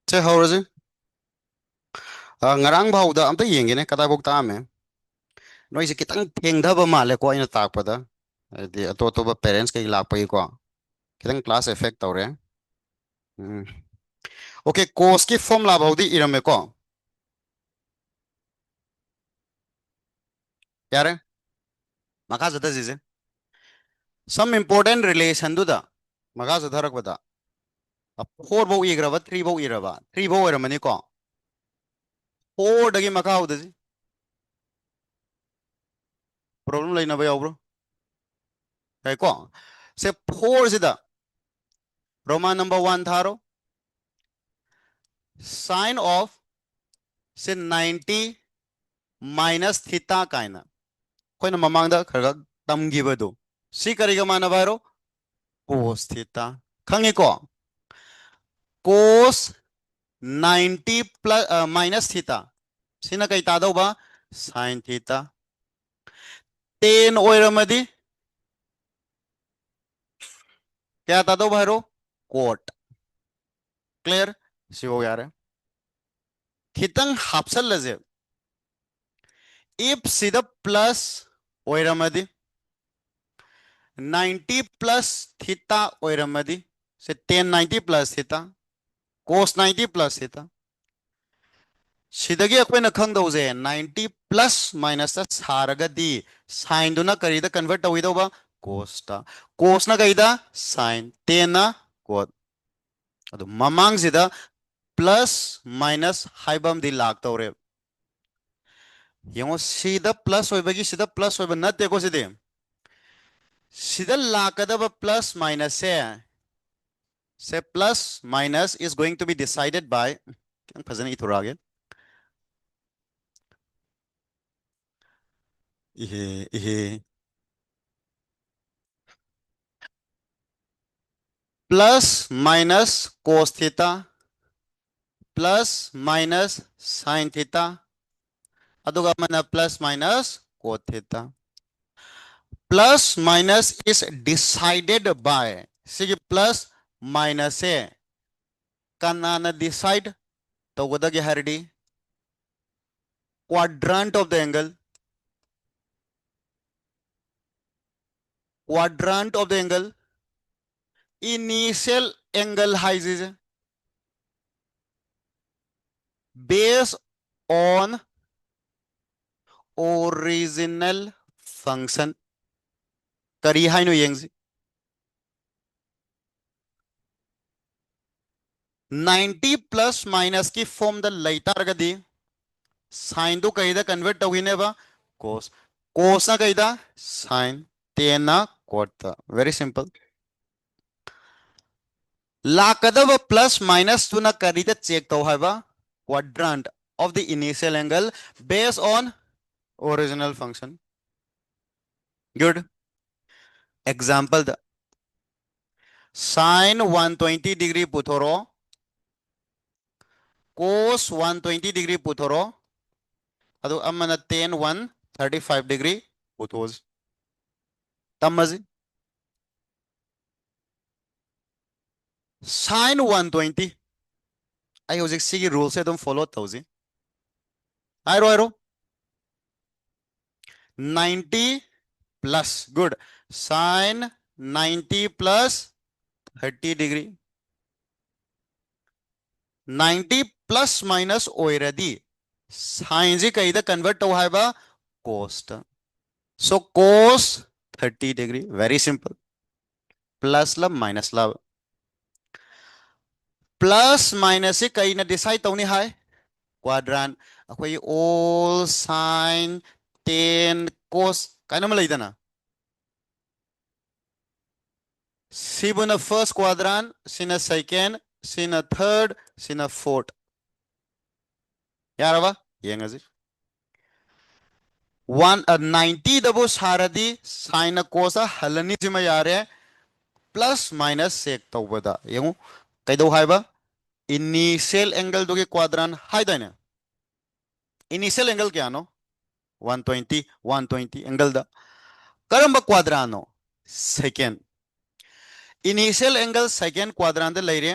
चे हौरजे ngarang bauda amta yengene kata bok ta me noi se kitang thengdaba male ko ina takpada di to ba parents ke lak pai ko kitang class effect tawre okay cos ki formula baudi irame ko yare maka jada jise some important relation du da maka jada rakbada 4 bau igraba 3 bau iraba 3 bau iramani ko 4 dagi maka hauda problem laina ba yawbro kai ko se 4 sida roman number 1 tharo sine of से 90 minus theta कायना कोई ना ममांगदा खरगा तमगिबदो सी करिगा माना बारो cos theta खंगे को कोस 90 plus minus theta सिना कई तादो बा sine theta 10 ओइरमदी क्या तादो बारो कोट क्लियर सी हो गया रे खितंग हाफसल लजे इफ सीधा प्लस ओइरमदी 90 प्लस थीटा ओइरमदी से 10 90 plus theta cos 90 plus theta sidagi akoina khangdause 90 plus minus ta saragadi sin duna karida convert tawidaba cos ta cos na kaida sin 10 na cot adu mamang sida plus minus haibam di lak tawre yengo sida plus hoibagi sida plus hoiba natte ko side sida lakadaba plus minus se plus minus is going to be decided by fazana iturage ihe ihe plus minus cos theta plus minus sine theta अदुगा मना plus minus cos theta plus minus is decided by सिगी plus minus से कनाना decide तो गदगे हरडी quadrant of the angle initial angle हाइजिज based on original function करी हाइनो येंगजी 90 प्लस माइनस की फॉर्म द लैतारगदी साइन तो कहीं कन्वर्ट तौने बा कोस कोस ना कहीं साइन 10 ना कोट वेरी सिंपल लाकदब प्लस माइनस टू ना करी चेक तो है बा quadrant of the initial angle based on original function good example द साइन 120 डिग्री पुथोरो कोस 120 डिग्री पुथोरो ಅದು ಅಮ್ಮನ 10 135 डिग्री पुथोज तमजी साइन 120 आई हौजिक सिगी रूल से तुम फॉलो तौजी आरो आरो 90 plus good sine 90 plus 30 degree 90 plus minus ओइरदी साइन जी कहीं कन्वर्ट हो है बा कोस्ट सो कोस 30 डिग्री वेरी सिंपल प्लस लब माइनस लब प्लस माइनस से कहीं ना डिसाइड तौनी है क्वाड्रेंट अखोई ऑल साइन 10 कोस काइना में लेदना सिबुना फर्स्ट क्वाड्रेंट सिना सेकंड सिना थर्ड सिना फोर्थ यारबा येंगजी 90 दबो सारदी साइन कोसा हलनी जिमा यारे प्लस माइनस सेक तौबदा येंगु कैदो हाइबा इनिशियल एंगल दोगे क्वाड्रेंट हाइदाने इनिशियल एंगल क्या नो 120 120 एंगल दा करंबा क्वाड्रेंट नो second initial angle second quadrant दे लेरे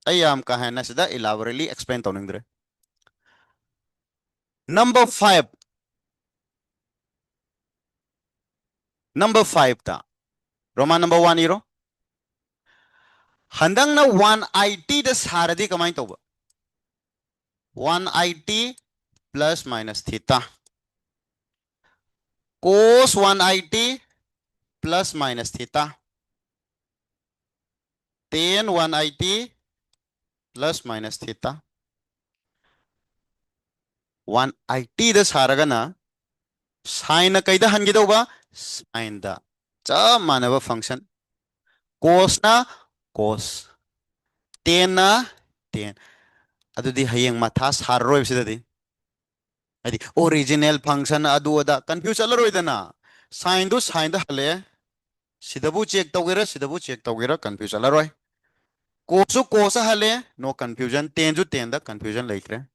ꯑꯩ ꯌꯥꯝ ꯀꯥ ꯍꯦꯟꯅ ꯁꯤꯗ elaborately explain ꯇꯧꯅꯤꯡꯗ꯭ꯔꯦ. Number 5. Number 5 ta. Roman number 1 iro. Handang na 180 da saradi kamay tawba. 180 plus minus theta. Cos 180 plus minus theta. Tan 180 plus minus theta. 180 da saragana sin na kaida hangidawba sin da cha manaba function. Cos na cos. Tan na tan. Adudi hayeng matha sarroy sidadi. Adi original function adu ada confuse alaroidana. Sin do sin da hale. Sidabu check tawgira sidabu check tawgira confuse alaroy. Kosu kosa hale no confusion. Tenju tenda confusion laikre.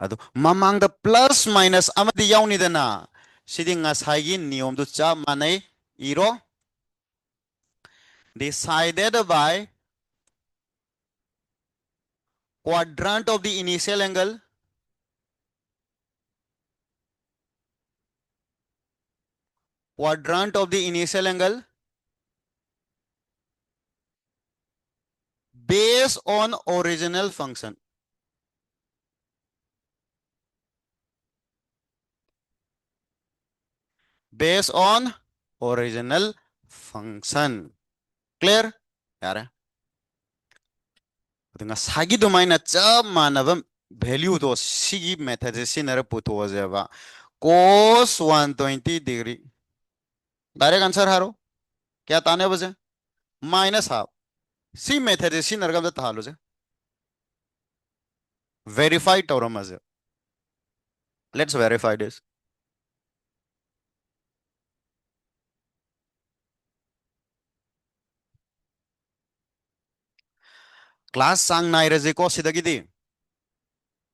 Ado mamang da plus minus amadi yauni dana. Sidi ngasagi niyom du cha manay iro decided by quadrant of the initial angle based on original function. Based on original function. Clear? Yara. Dengan sagi domain aja mana bam value to sigi method sinara puto azeba cos 120 degree. Direct answer haro. क्या ताने बजे minus half. See method sinara kam ta halo je. Verify tauram aje. Let's verify this. Class sang nai raje ko sidagi di.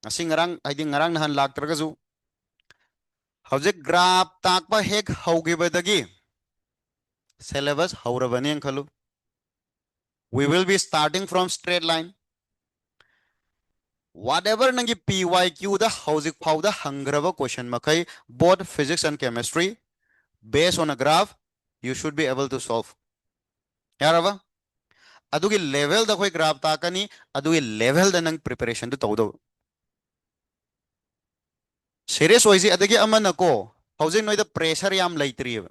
Asing ngarang I think ngarang nahan lag tergazu. Howjek graph takpa hek hauge badagi. Syllabus haurabani ang khalu. We will be starting from straight line. Whatever nangi PYQ the howjek phau the hangraba question makai both physics and chemistry based on a graph you should be able to solve. Yarava? Adugi level da koi graph takani adugi level da nang preparation to tawdo. Serious oisi adagi amana ko howjek noi the pressure yam laitri.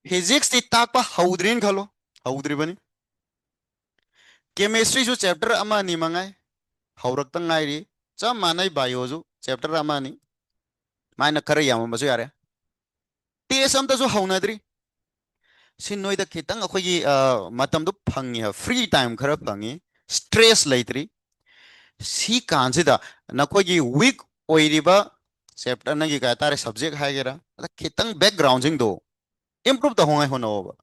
Physics ti takpa haudrin khalo. Haudri bani. Chemistry जो chapter ama ni mangai haurak tang ngai ri cha manai bio ju chapter ama ni mai na khara yam ma ju yare te sam ta ju haunadri sin noi da khitang akhoi gi matam du phangi ha free time khara phangi stress laitri si kan si da na khoi gi weak oiriba chapter na gi ka tare subject ha gera khitang background jing do improve ta hongai hono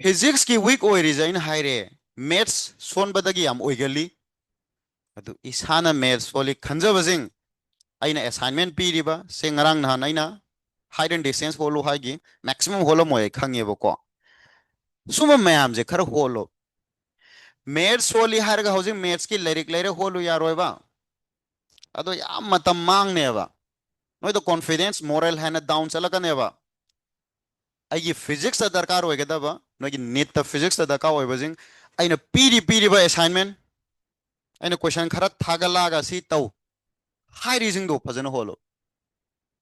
physics ki weak oiri jain haire maths son badagi am oigali adu isana maths foli khanjabajing aina assignment piriba se ngarang na aina height and distance holo haigi maximum holo moy khange bako suma mayam je khar holo maths foli harga housing maths ki lyric lyric holo yaroiba ado yam matam mangne ba noi the confidence moral hana down chalakane ba ai physics da darkar hoigeda ba noi need the physics da darkar hoibajing aina piri ba assignment aina question khara thagalaga si tau high reason do fazana holo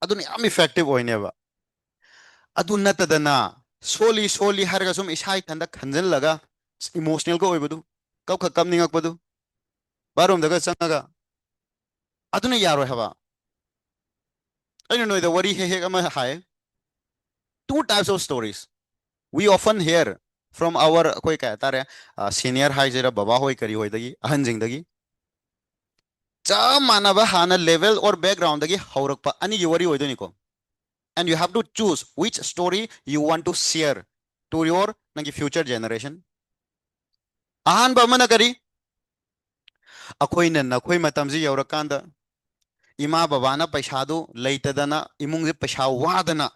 aduni am effective oineba adu natadana soli harga sum isai thanda khanjal laga emotional ko oibadu kap khakam ningak padu barom daga changaga aduna yaro haba I don't know the worry he ama hai two types of stories we often hear from our koi ka tare senior high jera baba hoi kari hoi dagi ahan jing dagi cha manaba hana level or background dagi haurakpa ani yori hoidoni ko and you have to choose which story you want to share to your nangi future generation ahan ba mana kari akhoi na khoi matamji yaurakanda ima baba na paisa du leitadana imung je paisa wadana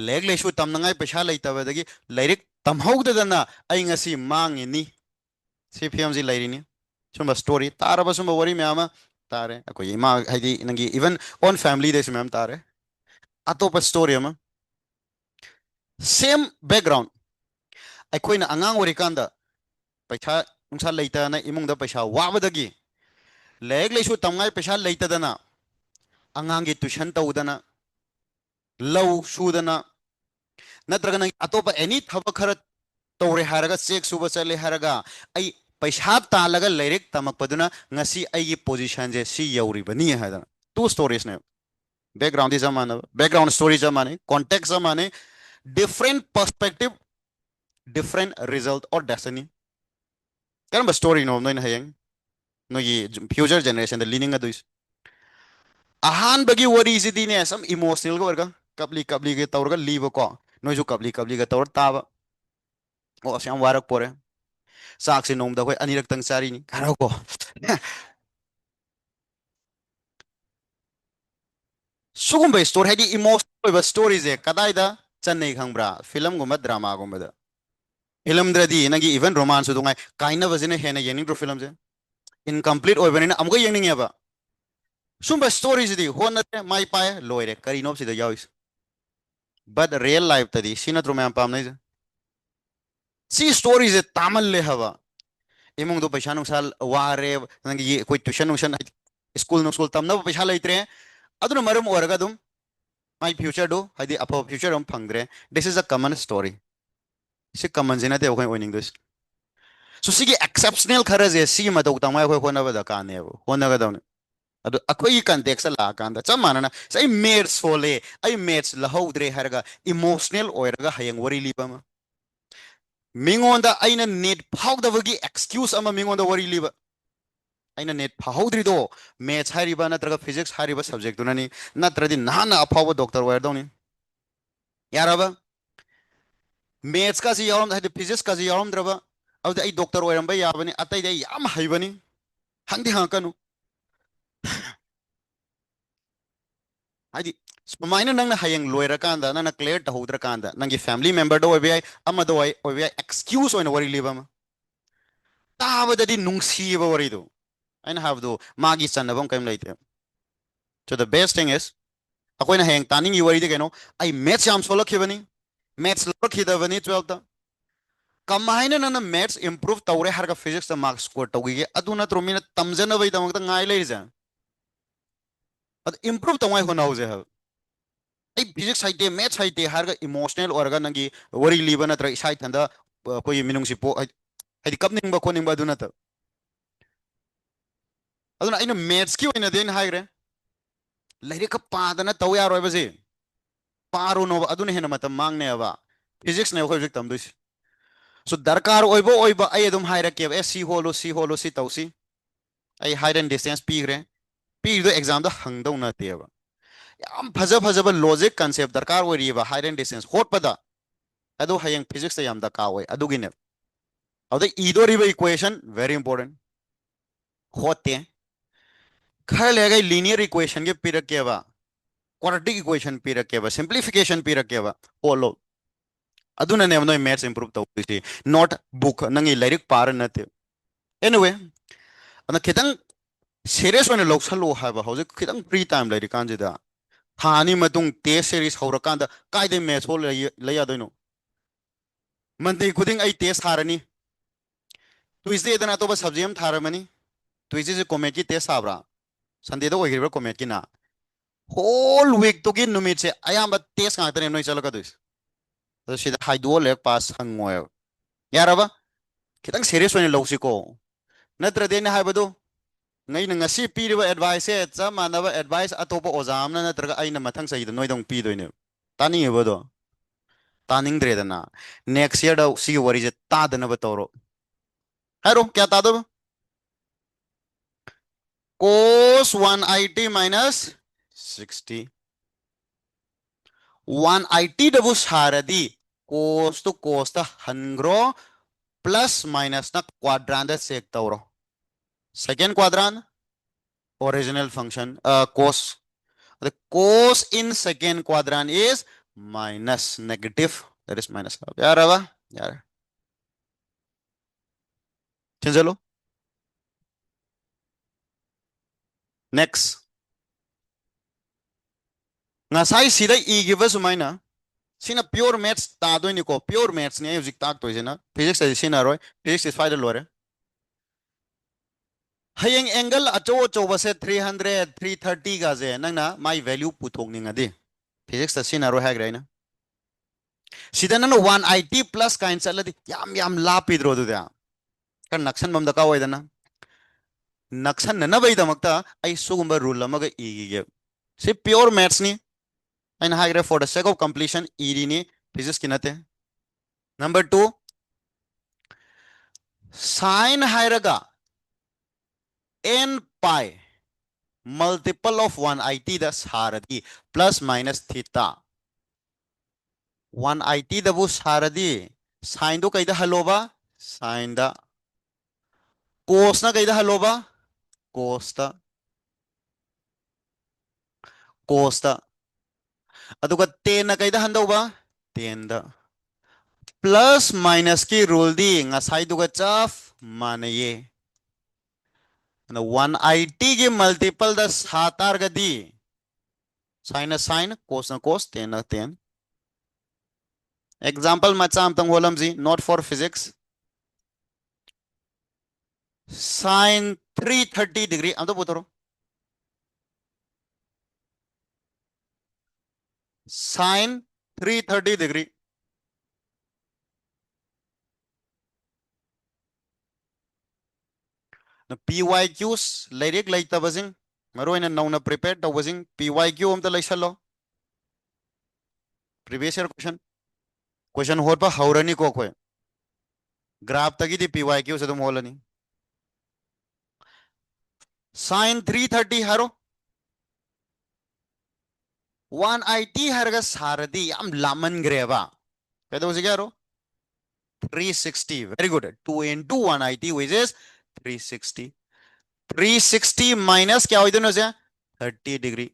leg lesu tamnangai paisa leitabadagi lairik ꯇꯝꯍꯧꯗꯗꯅ ꯑꯩ ꯉꯁꯤ ꯃꯥꯡꯉꯤꯅꯤ ꯁꯤ ꯐꯤꯂꯝꯁꯤ ꯂꯩꯔꯤꯅꯤ ꯁꯨꯝꯕ story ꯇꯥꯔꯕ ꯁꯨꯝꯕ ꯋꯥꯔꯤ ꯃꯌꯥꯝ ꯑꯃ ꯇꯥꯔꯦ ꯑꯩꯈꯣꯏꯒꯤ ꯏꯃꯥ ꯍꯥꯏꯗꯤ ꯅꯪꯒꯤ ꯏꯚꯟ ꯑꯣꯟ ꯐꯦꯃꯤꯂꯤꯗꯁꯨ ꯃꯌꯥꯝ ꯇꯥꯔꯦ ꯑꯇꯣꯞꯄ ꯁ꯭ꯇꯣꯔꯤ ꯑꯃ ꯁꯦꯝ ꯕꯦꯛꯒ꯭ꯔꯥꯎꯟ ꯑꯩꯈꯣꯏꯅ ꯑꯉꯥꯡ ꯑꯣꯏꯔꯤꯀꯥꯟꯗ ꯄꯩꯁꯥ ꯅꯨꯡꯁꯥ ꯂꯩꯇꯅ ꯏꯃꯨꯡꯗ ꯄꯩꯁꯥ ꯋꯥꯕꯗꯒꯤ ꯂꯥꯏꯔꯤꯛ ꯂꯥꯏꯁꯨ ꯇꯝꯉꯥꯏ ꯄꯩꯁꯥ ꯂꯩꯇꯗꯅ ꯑꯉꯥꯡꯒꯤ ꯇꯨꯏꯁꯟ ꯇꯧꯗꯅ ꯂꯧ ꯁꯨꯗꯅ ꯅꯠꯇ꯭ꯔꯒ ꯅꯪ ꯑꯇꯣꯞꯄ ꯑꯦꯅꯤ ꯊꯕꯛ ꯈꯔ ꯇꯧꯔꯦ ꯍꯥꯏꯔꯒ ꯆꯦꯛ ꯁꯨꯕ ꯆꯠꯂꯦ ꯍꯥꯏꯔꯒ ꯑꯩ ꯄꯩꯁꯥ ꯇꯥꯜꯂꯒ ꯂꯥꯏꯔꯤꯛ ꯇꯝꯃꯛꯄꯗꯨꯅ ꯉꯁꯤ ꯑꯩꯒꯤ ꯄꯣꯖꯤꯁꯟꯁꯦ ꯁꯤ ꯌꯧꯔꯤꯕꯅꯤ ꯍꯥꯏꯗꯅ ꯇꯨ ꯁ꯭ꯇꯣꯔꯤꯁꯅꯦ ꯕꯦꯛꯒ꯭ꯔꯥꯎꯟꯗꯤ ꯆꯞ ꯃꯥꯟꯅꯕ ꯕꯦꯛꯒ꯭ꯔꯥꯎꯟ ꯁ꯭ꯇꯣꯔꯤ ꯆꯞ ꯃꯥꯟꯅꯩ ꯀꯣꯟꯇꯦꯛꯁ ꯆꯞ ꯃꯥꯟꯅꯩ ꯗꯤꯐ꯭ꯔꯦꯟ ꯄꯔꯁꯄꯦꯛꯇꯤቭ ꯗꯤꯐ꯭ꯔꯦꯟ ꯔꯤꯖꯜꯠ ꯑꯣꯔ ꯗꯦꯁꯇꯤꯅꯤ ꯀꯔꯝꯕ ꯁ꯭ꯇꯣꯔꯤꯅꯣ ꯅꯣꯏꯅ ꯍꯌꯦꯡ ꯅꯣꯏꯒꯤ ꯐ꯭ꯌꯨꯆꯔ ꯖꯦꯅꯦꯔꯦꯁꯟꯗ ꯂꯤꯅꯤꯡꯒꯗꯣꯏꯁꯦ ꯑꯍꯥꯟꯕꯒꯤ ꯋꯥꯔꯤꯁꯤꯗꯤꯅꯦ ꯁꯨꯝ ꯏꯃꯣꯁꯅꯦꯜꯒ ꯑꯣꯏꯔꯒ ꯀꯞꯂꯤ ꯀꯞꯂꯤꯒ ꯇꯧꯔꯒ ꯂꯤꯕꯀꯣ ꯅꯣꯏꯁꯨ ꯀꯞꯂꯤ ꯀꯞꯂꯤꯒ ꯇꯧꯔ ꯇꯥꯕ ꯑꯣ ꯑꯁ ꯌꯥꯝ ꯋꯥꯔꯛꯄꯣꯔꯦ ꯆꯥꯛꯁꯦ ꯅꯣꯡꯃꯗ ꯑꯩꯈꯣꯏ ꯑꯅꯤꯔꯛꯇꯪ ꯆꯥꯔꯤꯅꯤ ꯈꯔꯀꯣ ꯁꯨꯒꯨꯝꯕ ꯁ꯭ꯇꯣꯔꯤ ꯍꯥꯏꯗꯤ ꯏꯃꯣꯁꯅꯦꯜ ꯑꯣꯏꯕ ꯁ꯭ꯇꯣꯔꯤꯁꯦ ꯀꯗꯥꯏꯗ ꯆꯟꯅꯩ ꯈꯪꯕ꯭ꯔꯥ ꯐꯤꯂꯝꯒꯨꯝꯕ ꯗ꯭ꯔꯃꯥꯒꯨꯝꯕꯗ ꯐꯤꯂꯝꯗ꯭ꯔꯗꯤ ꯅꯪꯒꯤ ꯏꯚꯟ ꯔꯣꯃꯥꯟꯁꯁꯨ ꯅꯨꯡꯉꯥꯏ ꯀꯥꯏꯅꯕꯁꯤꯅ ꯍꯦꯟꯅ ꯌꯦꯡꯅꯤꯡꯗ꯭ꯔꯣ ꯐꯤꯂꯝꯁꯦ ꯏꯟꯀꯝꯄ꯭ꯂꯤꯠ ꯑꯣꯏꯕꯅꯤꯅ ꯑꯃꯨꯛꯀ ꯌꯦꯡꯅꯤꯡꯉꯦꯕ ꯁꯨꯝꯕ ꯁ꯭ꯇꯣꯔꯤꯁꯤꯗꯤ ꯍꯣꯠꯅꯔꯦ ꯃꯥꯏ ꯄꯥꯏ ꯂꯣꯏꯔꯦ ꯀꯔꯤꯅꯣ ꯁꯤꯗ ꯌꯥꯎꯔꯤꯁꯦ ꯕꯠ ꯔꯤꯌꯦꯜ ꯂꯥꯏꯐꯇꯗꯤ ꯁꯤ ꯅꯠꯇ꯭ꯔꯣ ꯃꯌꯥꯝ ꯄꯥꯝꯅꯩꯁꯦ ꯁꯤ ꯁ꯭ꯇꯣꯔꯤꯁꯦ ꯇꯥꯃꯜꯂꯦ ꯍꯥꯏꯕ ꯏꯃꯨꯡꯗꯣ ꯄꯩꯁꯥ ꯅꯨꯡꯁꯥ ꯋꯥꯔꯦ ꯅꯪꯒꯤ ꯑꯩꯈꯣꯏ ꯇꯨꯏꯁꯟ ꯅꯨꯡꯁꯟ ꯁ꯭ꯀꯨꯜ ꯅꯨꯡꯁꯀꯨꯜ ꯇꯝꯅꯕ ꯄꯩꯁꯥ ꯂꯩꯇ꯭ꯔꯦ ꯑꯗꯨꯅ ꯃꯔꯝ ꯑꯣꯏꯔꯒ ꯑꯗꯨꯝ ꯃꯥꯏ ꯐ꯭ꯌꯨꯆꯔꯗꯨ ꯍꯥꯏꯗꯤ ꯑꯐꯕ ꯐ꯭ꯌꯨꯆꯔ ꯑꯃ ꯐꯪꯗ꯭ꯔꯦ this is a common story ꯁꯤ ꯀꯃꯟꯁꯤ ꯅꯠꯇꯦ ꯑꯩꯈꯣꯏ ꯑꯣꯏꯅꯤꯡꯗꯣꯏꯁꯤ ꯁꯣ ꯁꯤꯒꯤ ꯑꯦꯛꯁꯦꯞꯁꯅꯦꯜ ꯈꯔꯁꯦ ꯁꯤꯒꯤ ꯃꯇꯧ ꯇꯝꯉꯥꯏ ꯑꯩꯈꯣꯏ ꯍꯣꯠꯅꯕ ꯗꯔꯀꯥꯔꯅꯦꯕ ꯍꯣꯠꯅꯒꯗꯕꯅꯤ ꯑꯗꯨ ꯑꯩꯈꯣꯏꯒꯤ ꯀꯟꯇꯦꯛꯁꯇ ꯂꯥꯛꯑꯀꯥꯟꯗ ꯆꯞ ꯃꯥꯟꯅꯅ ꯑꯩ ꯃꯦꯠꯁ ꯁꯣꯜꯂꯦ ꯑꯩ ꯃꯦꯠꯁ ꯂꯧꯍꯧꯗ꯭ꯔꯦ ꯍꯥꯏꯔꯒ ꯏꯃꯣꯁꯅꯦꯜ ꯑꯣꯏꯔꯒ ꯍꯌꯦꯡ ꯋꯥꯔꯤ ꯂꯤꯕ ꯑꯃ ꯃꯤꯉꯣꯟꯗ ꯑꯩꯅ ꯅꯦꯠ ꯐꯥꯎꯗꯕꯒꯤ ꯑꯦꯛꯁꯀ꯭ꯌꯨꯁ ꯑꯃ ꯃꯤꯉꯣꯟꯗ ꯋꯥꯔꯤ ꯂꯤꯕ ꯑꯩꯅ ꯅꯦꯠ ꯐꯥꯍꯧꯗ꯭ꯔꯤꯗꯣ ꯃꯦꯠꯁ ꯍꯥꯏꯔꯤꯕ ꯅꯠꯇ꯭ꯔꯒ ꯐꯤꯖꯤꯛꯁ ꯍꯥꯏꯔꯤꯕ ꯁꯕꯖꯦꯛꯇꯨꯅꯅꯤ ꯅꯠꯇ꯭ꯔꯗꯤ ꯅꯍꯥꯟꯅ ꯑꯐꯥꯎꯕ ꯗꯣꯛꯇꯔ ꯑꯣꯏꯔꯗꯧꯅꯤ ꯌꯥꯔꯕ ꯃꯦꯠꯁꯀꯁꯤ ꯌꯥꯎꯔꯝꯗ ꯍꯥꯏꯗꯤ ꯐꯤꯖꯤꯛꯁꯀꯁꯤ ꯌꯥꯎꯔꯝꯗ꯭ꯔꯕ ꯑꯗꯨꯗꯤ ꯑꯩ ꯗꯣꯛꯇꯔ ꯑꯣꯏꯔꯝꯕ ꯌꯥꯕꯅꯤ ꯑꯇꯩꯗꯤ ꯑꯩ ꯌꯥꯝ ꯍꯩꯕꯅꯤ ꯍꯪꯗꯤ ꯍꯪꯉꯛꯀꯅꯨ ꯍꯥꯏꯗꯤ ꯁꯨꯃꯥꯏꯅ ꯅꯪꯅ ꯍꯌꯦꯡ ꯂꯣꯏꯔꯀꯥꯟꯗ ꯅꯪꯅ ꯀ꯭ꯂꯤꯌꯥꯔ ꯇꯧꯍꯧꯗ꯭ꯔꯀꯥꯟꯗ ꯅꯪꯒꯤ ꯐꯦꯃꯤꯂꯤ ꯃꯦꯝꯕꯔꯗ ꯑꯣꯏꯕ ꯌꯥꯏ ꯑꯃꯗ ꯑꯣꯏꯕ ꯌꯥꯏ ꯑꯦꯛꯁꯀ꯭ꯌꯨꯁ ꯑꯣꯏꯅ ꯋꯥꯔꯤ ꯂꯤꯕ ꯑꯃ ꯇꯥꯕꯗꯗꯤ ꯅꯨꯡꯁꯤꯌꯦꯕ ꯋꯥꯔꯤꯗꯣ ꯑꯩꯅ ꯍꯥꯏꯕꯗꯣ ꯃꯥꯒꯤ ꯆꯟꯅꯐꯝ ꯀꯔꯤꯝ ꯂꯩꯇꯦ ꯁꯣ ꯗ ꯕꯦꯁ ꯊꯤꯡ ꯏꯁ ꯑꯩꯈꯣꯏꯅ ꯍꯌꯦꯡ ꯇꯥꯅꯤꯡꯉꯤ ꯋꯥꯔꯤꯗꯤ ꯀꯩꯅꯣ ꯑꯩ ꯃꯦꯠꯁ ꯌꯥꯝ ꯁꯣꯜꯂꯛꯈꯤꯕꯅꯤ ꯃꯦꯠꯁ ꯂꯧꯔꯛꯈꯤꯗꯕꯅꯤ ꯇꯨꯋꯦꯜꯞꯇ ꯀꯃꯥꯏꯅ ꯅꯪꯅ ꯃꯦꯠꯁ ꯏꯝꯄ꯭ꯔꯨቭ ꯇꯧꯔꯦ ꯍꯥꯏꯔꯒ ꯐꯤꯖꯤꯛꯁꯇ ꯃꯥर्क्स ꯁ꯭ꯀꯣꯔ ꯇꯧꯈꯤꯒꯦ ꯑꯗꯨ ꯅꯠꯇ꯭ꯔꯣ ꯃꯤꯅ ꯇꯝꯖꯅꯕꯒꯤꯗꯃꯛꯇ ꯉꯥꯏ ꯂꯩꯔꯤꯁꯦ ꯑꯗꯨ ꯏꯝꯄ꯭ꯔꯨቭ ꯇꯧꯉꯥꯏ ꯍꯣꯠꯅꯍꯧꯁꯦ ꯍꯥꯏꯕ ꯑꯩ ꯐꯤꯖꯤꯛꯁ ꯍꯩꯇꯦ ꯃꯦꯠꯁ ꯍꯩꯇꯦ ꯍꯥꯏꯔꯒ ꯏꯃꯣꯁꯅꯦꯜ ꯑꯣꯏꯔꯒ ꯅꯪꯒꯤ ꯋꯥꯔꯤ ꯂꯤꯕ ꯅꯠꯇ꯭ꯔꯒ ꯏꯁꯥ ꯏꯊꯟꯗ ꯑꯩꯈꯣꯏꯒꯤ ꯃꯤꯅꯨꯡꯁꯤ ꯄꯣꯛ ꯍꯥꯏꯗꯤ ꯀꯞꯅꯤꯡꯕ ꯈꯣꯠꯅꯤꯡꯕ ꯑꯗꯨ ꯅꯠꯇꯕ ꯑꯗꯨꯅ ꯑꯩꯅ ꯃꯦꯠꯁꯀꯤ ꯑꯣꯏꯅꯗꯤ ꯑꯩꯅ ꯍꯥꯏꯈ꯭ꯔꯦ ꯂꯥꯏꯔꯤꯛꯀ ꯄꯥꯗꯅ ꯇꯧ ꯌꯥꯔꯣꯏꯕꯁꯤ ꯄꯥꯔꯨꯅꯣꯕ ꯑꯗꯨꯅ ꯍꯦꯟꯅ ꯃꯇꯝ ꯃꯥꯡꯅꯦꯕ ꯐꯤꯖꯤꯛꯁꯅꯦꯕ ꯑꯩꯈꯣꯏ ꯍꯧꯖꯤꯛ ꯇꯝꯗꯣꯏꯁꯤ ꯁꯣ ꯗꯔꯀꯥꯔ ꯑꯣꯏꯕ ꯑꯩ ꯑꯗꯨꯝ ꯍꯥꯏꯔꯛꯀꯦꯕ ꯑꯦ ꯁꯤ ꯍꯣꯜꯂꯨ ꯁꯤ ꯇꯧꯁꯤ ꯑꯩ ꯍꯥꯏꯠ ꯑꯦꯟ ꯗꯤꯁꯇꯦꯟꯁ ꯄꯤꯈ꯭ꯔꯦ ꯄꯤꯔꯤꯗꯣ ꯑꯦꯛꯖꯥꯝꯗ ꯍꯪꯗꯧ ꯅꯠꯇꯦꯕ ꯌꯥꯝ ꯐꯖꯕ ꯂꯣꯖꯤꯛ ꯀꯟꯁꯦꯞ ꯗꯔꯀꯥꯔ ꯑꯣꯏꯔꯤꯕ ꯍꯥꯏꯠ ꯑꯦꯟ ꯗꯤꯁꯇꯦꯟꯁ ꯍꯣꯠꯄꯗ ꯑꯗꯨ ꯍꯌꯦꯡ ꯐꯤꯖꯤꯛꯁꯇ ꯌꯥꯝ ꯗꯔꯀꯥꯔ ꯑꯣꯏ ꯑꯗꯨꯒꯤꯅꯦ ꯑꯗꯨꯗ ꯏꯗꯣꯔꯤꯕ ꯏꯀ꯭ꯋꯦꯁꯟ ꯚꯦꯔꯤ ꯏꯝꯄꯣꯔꯇꯦꯟ ꯍꯣꯠꯇꯦ ꯈꯔ ꯂꯩꯔꯒ ꯂꯤꯅꯤꯌꯔ ꯏꯀ꯭ꯋꯦꯁꯟꯒꯤ ꯄꯤꯔꯛꯀꯦꯕ ꯀ꯭ꯋꯥꯗ꯭ꯔꯦꯇꯤꯛ ꯏꯀ꯭ꯋꯦꯁꯟ ꯄꯤꯔꯛꯀꯦꯕ ꯁꯤꯝꯄ꯭ꯂꯤꯐꯤꯀꯦꯁꯟ ꯄꯤꯔꯛꯀꯦꯕ ꯍꯣꯠꯂꯣ ꯑꯗꯨꯅꯅꯦꯕ ꯅꯣꯏ ꯃꯦꯠꯁ ꯏꯝꯄ꯭ꯔꯨቭ ꯇꯧꯗꯣꯏꯁꯤ ꯅꯣꯠ ꯕꯨꯛ ꯅꯪꯒꯤ ꯂꯥꯏꯔꯤꯛ ꯄꯥꯔ ꯅꯠꯇꯦ ꯑꯦꯅꯤꯋꯦ ꯑꯗ ꯈꯤꯇꯪ ꯁꯦꯔꯤꯌꯁ ꯑꯣꯏꯅ ꯂꯧꯁꯜꯂꯣ ꯍꯥꯏꯕ ꯍꯧꯖꯤꯛ ꯈꯤꯇꯪ ꯐ꯭ꯔꯤ ꯇꯥꯏꯝ ꯂꯩꯔꯤꯀꯥꯟꯁꯤꯗ ꯊꯥ ꯑꯅꯤ ꯃꯇꯨꯡ ꯇꯦꯁ ꯁꯦꯔꯤꯁ ꯍꯧꯔꯀꯥꯟꯗ ꯀꯥꯏꯗꯩ ꯃꯦꯠꯁ ꯐꯥꯎ ꯂꯩ ꯌꯥꯗꯣꯏꯅꯣ ꯃꯟꯗꯦ ꯈꯨꯗꯤꯡ ꯑꯩ ꯇꯦꯁ ꯊꯥꯔꯅꯤ ꯇꯨꯏꯁꯗꯦꯗꯅ ꯑꯇꯣꯞꯄ ꯁꯕꯖꯦꯛ ꯑꯃ ꯊꯥꯔꯝꯃꯅꯤ ꯇꯨꯏꯁꯗꯦꯁꯦ ꯀꯣꯃꯦꯠꯀꯤ ꯇꯦꯁ ꯊꯥꯕ꯭ꯔꯥ ꯁꯟꯗꯦꯗ ꯑꯣꯏꯈ꯭ꯔꯤꯕ꯭ꯔꯥ ꯀꯣꯃꯦꯠꯀꯤꯅ ꯍꯣꯜ ꯋꯤꯛꯇꯨꯒꯤ ꯅꯨꯃꯤꯠꯁꯦ ꯑꯌꯥꯝꯕ ꯇꯦꯁ ꯉꯥꯛꯇꯅꯦ ꯅꯣꯏ ꯆꯠꯂꯛꯀꯗꯣꯏꯁꯦ ꯑꯗꯣ ꯁꯤꯗ ꯍꯥꯏꯗꯣꯛꯑ ꯂꯥꯏꯔꯤꯛ ꯄꯥꯁ ꯁꯪꯉꯣꯏꯕ ꯌꯥꯔꯕ ꯈꯤꯇꯪ ꯁꯦꯔꯤꯌꯁ ꯑꯣꯏꯅ ꯂꯧꯁꯤꯀꯣ ꯅꯠꯇ꯭ꯔꯗꯤ ꯑꯩꯅ ꯍꯥꯏꯕꯗꯣ ꯑꯩꯅ ꯉꯁꯤ ꯄꯤꯔꯤꯕ ꯑꯦꯗꯚꯥꯏꯁꯁꯦ ꯆꯞ ꯃꯥꯟꯅꯕ ꯑꯦꯗꯚꯥꯏꯁ ꯑꯇꯣꯞꯄ ꯑꯣꯖꯥ ꯑꯃꯅ ꯅꯠꯇ꯭ꯔꯒ ꯑꯩꯅ ꯃꯊꯪ ꯆꯍꯤꯗ ꯅꯣꯏꯗ ꯄꯤꯗꯣꯏꯅꯦꯕ ꯇꯥꯅꯤꯡꯉꯤꯕꯗꯣ ꯇꯥꯅꯤꯡꯗ꯭ꯔꯦꯗꯅ ꯅꯦꯛꯁ ꯌꯔꯗ ꯁꯤꯒꯤ ꯋꯥꯔꯤꯁꯦ ꯇꯥꯗꯅꯕ ꯇꯧꯔꯣ ꯍꯥꯏꯔꯣ ꯀꯌꯥ ꯇꯥꯗꯕ cos 180 minus 60 180 ꯗꯕꯨ ꯁꯥꯔꯗꯤ cos ꯇꯨ cos ꯇ ꯍꯟꯈ꯭ꯔꯣ प्लस माइनस ना क्वाड्रांट चेक तौरो second quadrant original function cos the cos in second quadrant is minus negative that is minus यार अब यार चलो next ngasai sida igiba sumaina sina pure maths ta doini ko pure maths ni hujik tak toise na physics ase sina roi physics is final lore hayeng angle acho acho base 300 330 ga je nangna my value puthong ninga di physics ta sina roi hagra ina sida nana 180 plus kain chaladi yam lapidro du da kan naksan bam da ka oidana naksan na bai da makta ai sugumba rule amaga igige si pure maths ni aina hagra for the sake of completion iri ni physics kinate number 2 sin hairaga n pi multiple of 180 the saradi plus minus theta 180 the bu saradi sin do kaida haloba sin da cos na kaida haloba cos da cos da aduga tan na kaida handoba tan da plus minus ki rule di ngasai duga chaf manaye na 180 ki multiple the satar gadi sin na sin cos na cos tan na tan example macham tang holam ji not for physics sin 330 degree am to putoro sin 330 degree na PYQs lyric laitabasing maroina nauna prepared tawasing PYQ am ta laisalo previous year question hot pa haurani ko koy graph tagi di PYQ se dum holani sin 330 haro 180 harga saradi am laman greba kado sigaro 360 very good 2 into 180 which is 360 360 minus क्या होई दोनों से 30 degree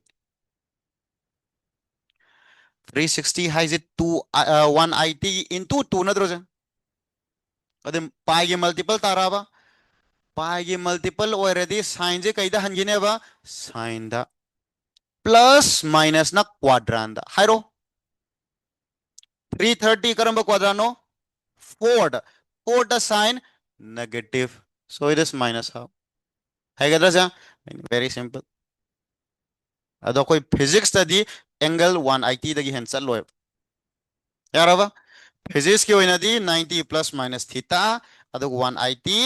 360 has it 2 180 into 2 na dro अदे पाई के multiple ताराबा पाई के multiple already sin जे कईदा हंजिने बा sin दा plus minus ना क्वाड्रांट दा हाइरो 330 करंबा क्वाड्रानो 4 4 दा sin negative so it is minus half है क्या दरजा very simple अदो कोई physics study angle 180 दगी हंसल लोए यार अब physics की वजह दी 90 plus minus theta अदो 180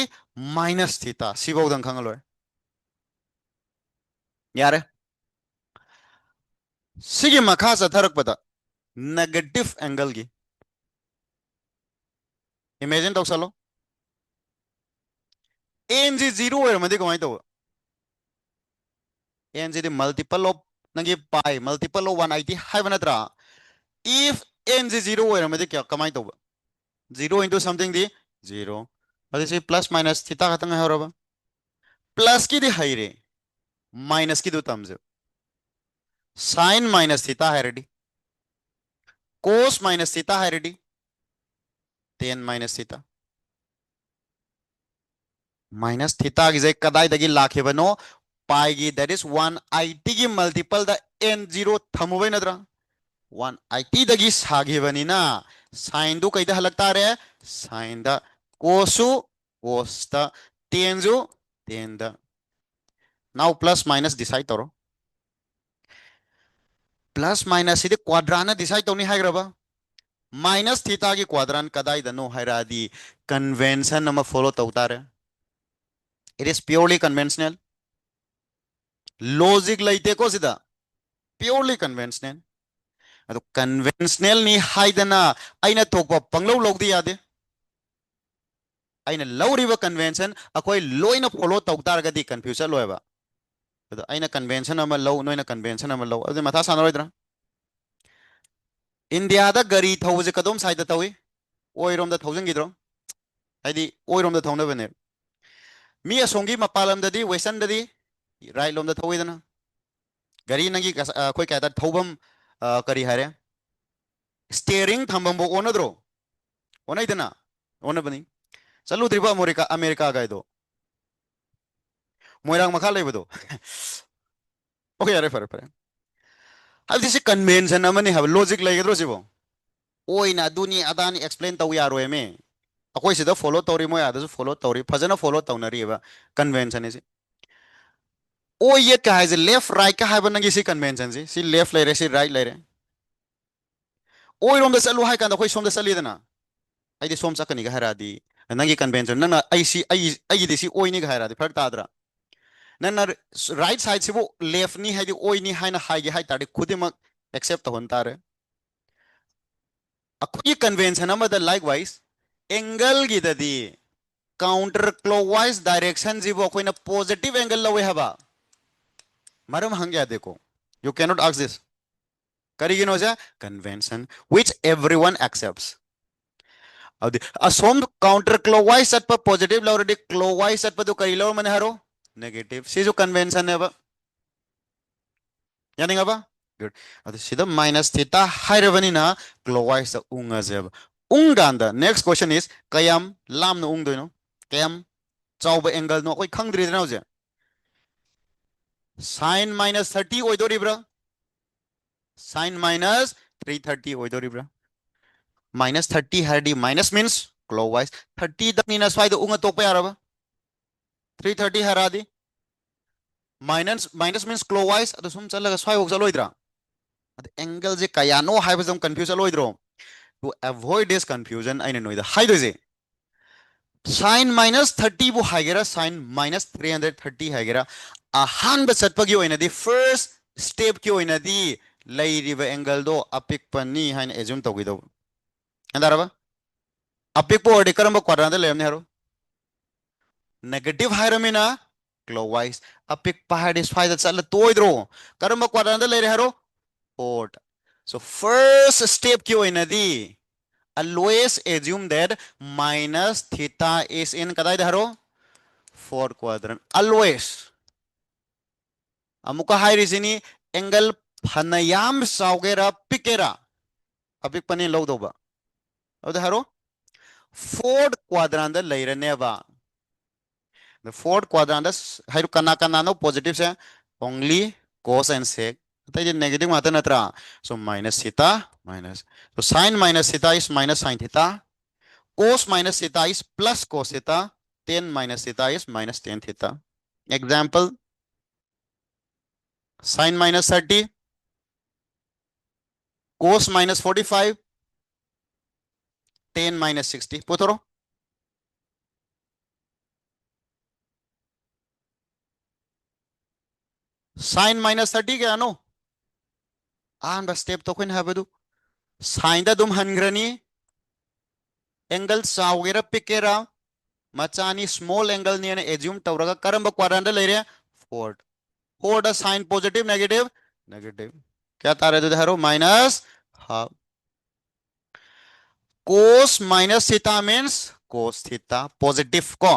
minus theta सिबोग दंग खंगलोए यार सिगी मखा सा थरक पता नेगेटिव एंगल की इमेजिन तो चलो एन जी जीरो है मध्य कमाई तो एन जी मल्टीपल ऑफ नंगे पाई मल्टीपल ऑफ 180 है बनत्रा इफ एन जी जीरो है मध्य क्या कमाई तो जीरो इंटू समथिंग दी जीरो अरे से प्लस माइनस थीटा खत्म है और प्लस की दी हाई रे माइनस की दो तमजे साइन माइनस थीटा है रेडी कोस माइनस थीटा है ready ten minus theta minus theta की जगह कदाई दगी लाखे बनो पाएगी दैट इज 180 की मल्टीपल द एन जीरो थमुबे नद्रा 180 दगी सागे बनी ना साइन दो कईदा हलकता रे साइन द कोसु कोस्ता टेंजु टेन द नाउ प्लस माइनस डिसाइड करो प्लस माइनस इधर क्वाड्राना डिसाइड तो नहीं है ग्रबा माइनस थीटा की क्वाड्रान कदाई दनो हैरादी कन्वेंशन नम फॉलो तो उतारे it is purely conventional logic लाइते को सीधा प्योरली कन्वेंशनल अतो कन्वेंशनल नी हाइदना आइना थोकपा पंगलो लोगदी यादे आइना लौरिबा कन्वेंशन अकोई लोइना फॉलो तो उतारगदी कंफ्यूजन लोएबा अतो आइना कन्वेंशन अमा लो नोइना कन्वेंशन अमा लो अदे मथा सानरोइद्रा इंडिया दा गरी थौजे कदोम साइड तौई ओइरोम दा थौजंगिद्रो हाइदी ओइरोम दा थौनबने मी असोंगी मपालम ददी वेस्टर्न ददी राइट लोम दा थौइदना गरी नंगी कोई कहता थौबम करी हरे स्टीयरिंग थंबम बो ओनद्रो ओना इतना ओना बनी चलू त्रिपा अमेरिका अमेरिका का दो मोइरांग मखा लेबदो ओके यारे फरे फरे अब दिस कन्वेंशन अमनी हब लॉजिक लेगद्रो सिबो ओइना दुनी अदानी एक्सप्लेन तौ यारो एमे अखोई सिदा फॉलो तौरी मोय आदसु फॉलो तौरी फजना फॉलो तौनरीबा कन्वेंशन इसे ओ ये का है लेफ्ट राइट का है बनगी सी कन्वेंशन सी लेफ्ट लेरे सी राइट लेरे ओइ रोम द चलु हाय कांदा खोई सोम द चलीदना आइदि सोम चकनी गा हरादी नंगी कन्वेंशन नंगा आई दिसी ओइनी गा हरादी फरक तादरा नंना राइट साइड सिबो लेफ्ट नि हाइदि ओइनी हाइना हाइगे हाइ तादि खुदिमक एक्सेप्ट होन तारे अखोई कन्वेंशन अमदा लाइक वाइज एंगल गिददी काउंटर क्लॉकवाइज डायरेक्शन जिबो अखोइना पॉजिटिव एंगल लवे हबा मरम हंग्या देखो you can not ask this करिगिनो जा कन्वेंशन व्हिच एवरीवन एक्सेप्ट्स अदि असोम काउंटर क्लॉकवाइज सट पर पॉजिटिव लवरदि क्लॉकवाइज सट पर तो करि लवर मने हारो नेगेटिव सी जो कन्वेंशन है बा यानिंगा बा गुड अदि सिदा माइनस थीटा हाइरबनी ना क्लॉकवाइज द उंगा जेब उंगांदा नेक्स्ट क्वेश्चन इज कयम लाम न उंगदोइनो कयम चाउब एंगल नो कोई खंगद्रिदना होजे sin minus 30 ओइदोरिब्रा sin minus 330 ओइदोरिब्रा minus 30 हरदी minus means clockwise 30 द मीना स्वाइद उंगा तोप यारबा 330 हरादी minus means clockwise अदो सुम चलगा स्वाइ होक चलोइद्रा अद एंगल जे कयानो हाइबजम कंफ्यूज चलोइद्रो to avoid this confusion आइने नोइदा हाइदोजे sin minus 30 बु हाइगेरा sin minus 330 हाइगेरा अहान ब चटपगी ओइनदी first step की ओइनदी लैरिबा एंगल दो अपिक पनी हाइन एज्यूम तोगिदो अंदारबा अपिक पो ओर्डे करम क्वाड्रेंट लेमने हारो नेगेटिव हाइरमिना क्लॉकवाइज अपिक पहाड़ी फाइदा चल तोइद्रो करम क्वाड्रेंट लेरे हारो फोर्थ so first step की ओइनदी always assume that minus theta is in kadai haro fourth quadrant always amuka hairisini angle phanayam saugera pikera apik pani lowdoba oda haro fourth quadrant da leiraneba the fourth quadrant hairu kana no positive se only cos and sec tai je negative mata natra so minus theta minus so sin minus theta is minus sin theta cos minus theta is plus cos theta tan minus theta is minus tan theta example sin minus 30 cos minus 45 tan minus 60 putoro sin minus 30 kaya no ba step to kun habadu sin da dum hangrani angle sawgera pikera machani small angle ni assume tawraga karamba quadrant leire fourth fourth sin positive negative negative क्या तारे दे हरो minus half cos minus theta means cos theta positive को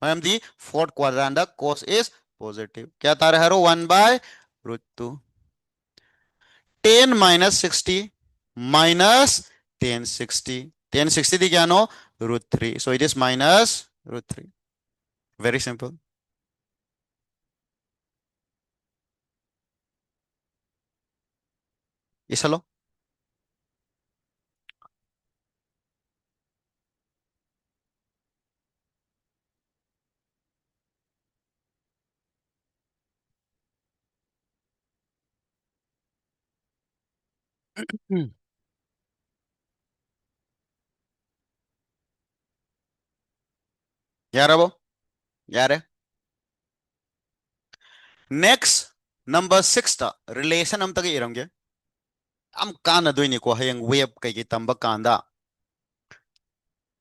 ma'am the fourth quadrant cos is positive क्या तारे हरो 1 by root 2 10 minus 60 minus 1060 1060 दी क्या no root 3 so it is minus root 3 very simple इस लो यार वो यार नेक्स्ट नंबर 6 ता रिलेशन हम तक इरंगे am kana doini ko hayang wave kai ki tamba kanda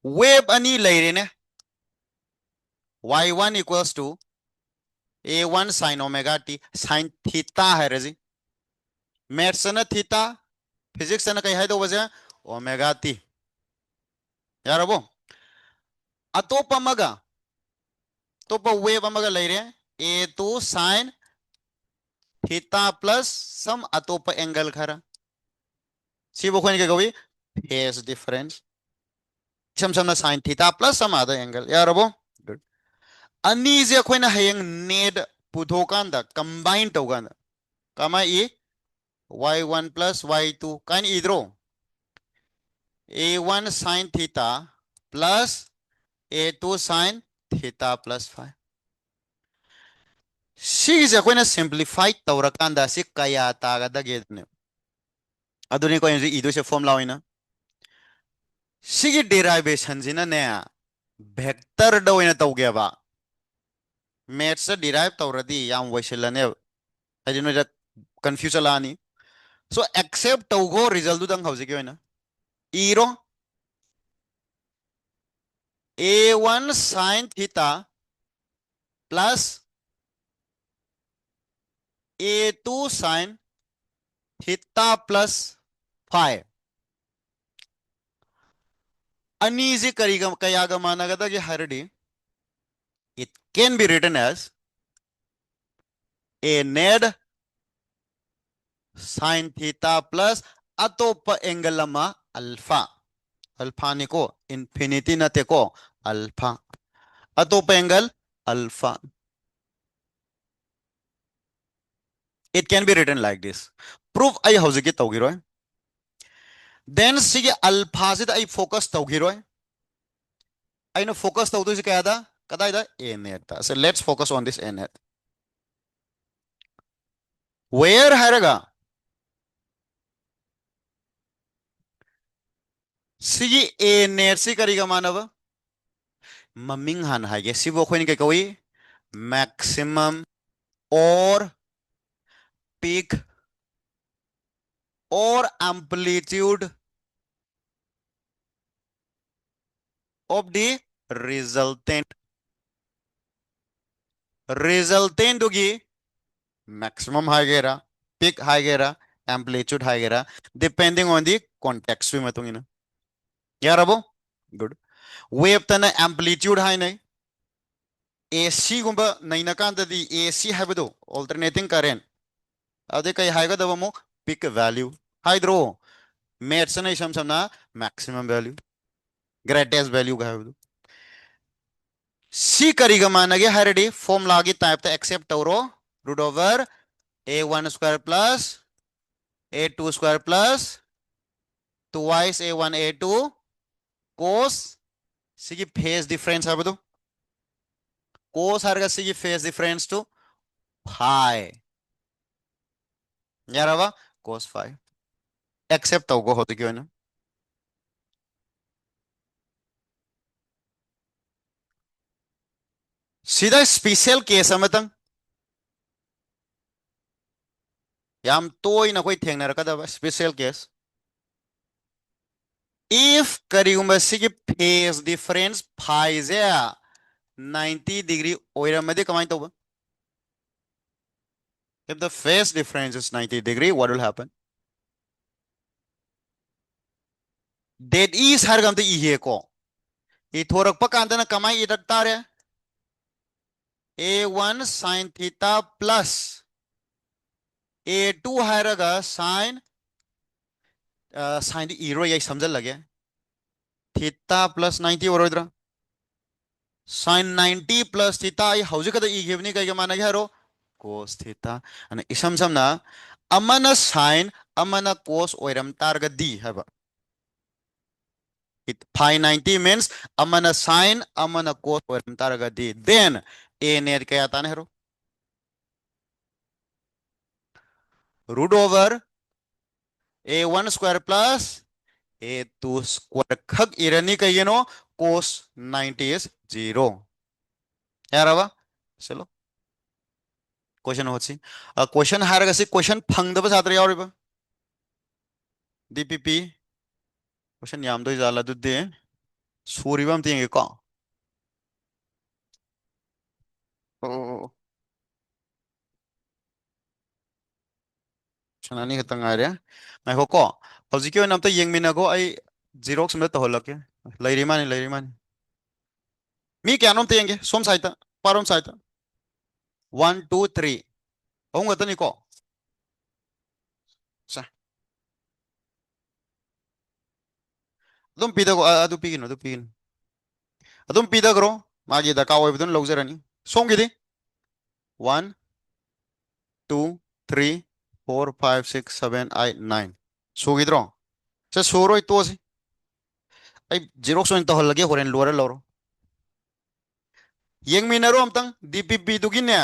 wave ani leirene y1 equals to a1 sin omega t sin theta है रजी maths ना थीटा फिजिक्स ना कहीं है तो वजह ओमेगा टी यार वो अतोप मगा तो वेव मगा ले रहे a2 sin theta plus some अतोप एंगल खरा सी वो खोने के कभी फेस डिफरेंस इसम समना sin थीटा प्लस सम आदा एंगल यारबो गुड अनि जे अखोइना हयंग नेट पुथोकांदा कंबाइन तौगांदा कमा ई y1 plus y2 काइन इधरो a1 sin theta plus a2 sin theta plus phi सिगे अखोइना सिंप्लीफाई तौरकांदा सि कया तागदगे अदुनी को इदु से फॉर्मुला होइना सिगे डेरिवेशन जिना ने वेक्टर द ओइना तौगेबा मैथ्स डिराइव तौरदी याम वैसिलने हाइदि नो कंफ्यूज लानी सो एक्सेप्ट तौगो रिजल्ट दु दंग हौजिके होइना इरो a1 sin theta plus a2 sin theta plus phi अनि जे करीगा कयागा मानागदा के हरडी it can be written as a ned sin theta plus अतोप एंगल लमा अल्फा अल्फा निको इन्फिनिटी नते को अल्फा अतोप angle alpha it can be written like this proof आई हौजिके तौगिरोय then सिगे अल्फा से आई फोकस तौगिरोय आई नो फोकस तौदो से कयादा कदाइदा a net ता so let's focus on this a net where हायरगा सिगी a net से करीगा मानव ममिंग हान हाइगे सिबो खोइन के कोई maximum or peak or amplitude of the resultant होगी maximum हाइगेरा peak हाइगेरा amplitude हाइगेरा depending on the context भी मतुंगी ना यार अबो good wave तना amplitude हाइ नहीं AC गुंबा नहीं ना कांता दी AC है बदो alternating current अदे कई हाइगा दबा मो peak value हाइड्रो मैथ्स ना इसम समना maximum value greatest value का है बदो सी करीगा मानगे हरडी फॉर्मूला की टाइप ता एक्सेप्ट तौरो root over a1 square plus a2 square plus twice a1 a2 cos सिगी फेज डिफरेंस है बदो cos हरगा सिगी फेज डिफरेंस टू phi यारावा cos phi एक्सेप्ट तौगो होती क्यों ना सीधा स्पेशल केस अमतंग याम तोय ना कोई थेंगनरकदबा स्पेशल केस if करीगुंबा सिगी फेज डिफरेंस phi जे 90 degree ओइरमदे कमाई तौबा if the phase difference is 90 degree what will happen that is हरगम ते इहे को इ थोरक पकांदना कमाई इदक तारे a1 sin theta plus a2 हरगा sin sin इरो ये समझ लगे theta plus 90 ओरोद्रा sin 90 plus theta आई हौजे कदा ई गिवनी कई माना हरो cos theta अने इसम समना अमना sin अमना cos ओइरम तारगा दी हबा it pi 90 means amana sin amana cos oiram taraga di then a net kaya tane hero root over a1 square plus a2 square khag irani kayeno cos 90 is 0 यारवा चलो question होची question हारगसी question फंगदब सात्र यावरिबा dpp question यामदो जाला दुदे सूरिबम तिंगे को Sanani ka tangare. May ko. Howzik yun namta yung minago ay Xerox mo to holak ya. Layriman layriman. Mi kya nom tiyenge som saita. Parom saita. 1 2 3. Ong ata ni ko. Sa. ꯑꯗꯨꯝ ꯄꯤꯗꯒꯣ ꯑꯗꯨ ꯄꯤꯒꯤꯅꯨ ꯑꯗꯨ ꯄꯤꯒꯤꯅꯨ ꯑꯗꯨꯝ ꯄꯤꯗꯒ꯭ꯔꯣ ꯃꯥꯒꯤ ꯗꯔꯀꯥꯔ ꯑꯣꯏꯕꯗꯨꯅ ꯂꯧꯖꯔꯅꯤ ꯁꯣꯝꯒꯤꯗꯤ 1 2 3 4 5 6 7 8 9 ꯁꯨꯒꯤꯗ꯭ꯔꯣ ꯁꯦ ꯁꯨꯔꯣꯏ ꯇꯣꯛꯑꯁꯤ ꯑꯩ Xerox ꯑꯣꯏꯅ ꯇꯧꯍꯜꯂꯒꯦ ꯍꯣꯔꯦꯟ ꯂꯣꯏꯔ ꯂꯧꯔꯣ ꯌꯦꯡꯃꯤꯟꯅꯔꯣ ꯑꯝꯇꯪ DPP ꯗꯨꯒꯤꯅꯦ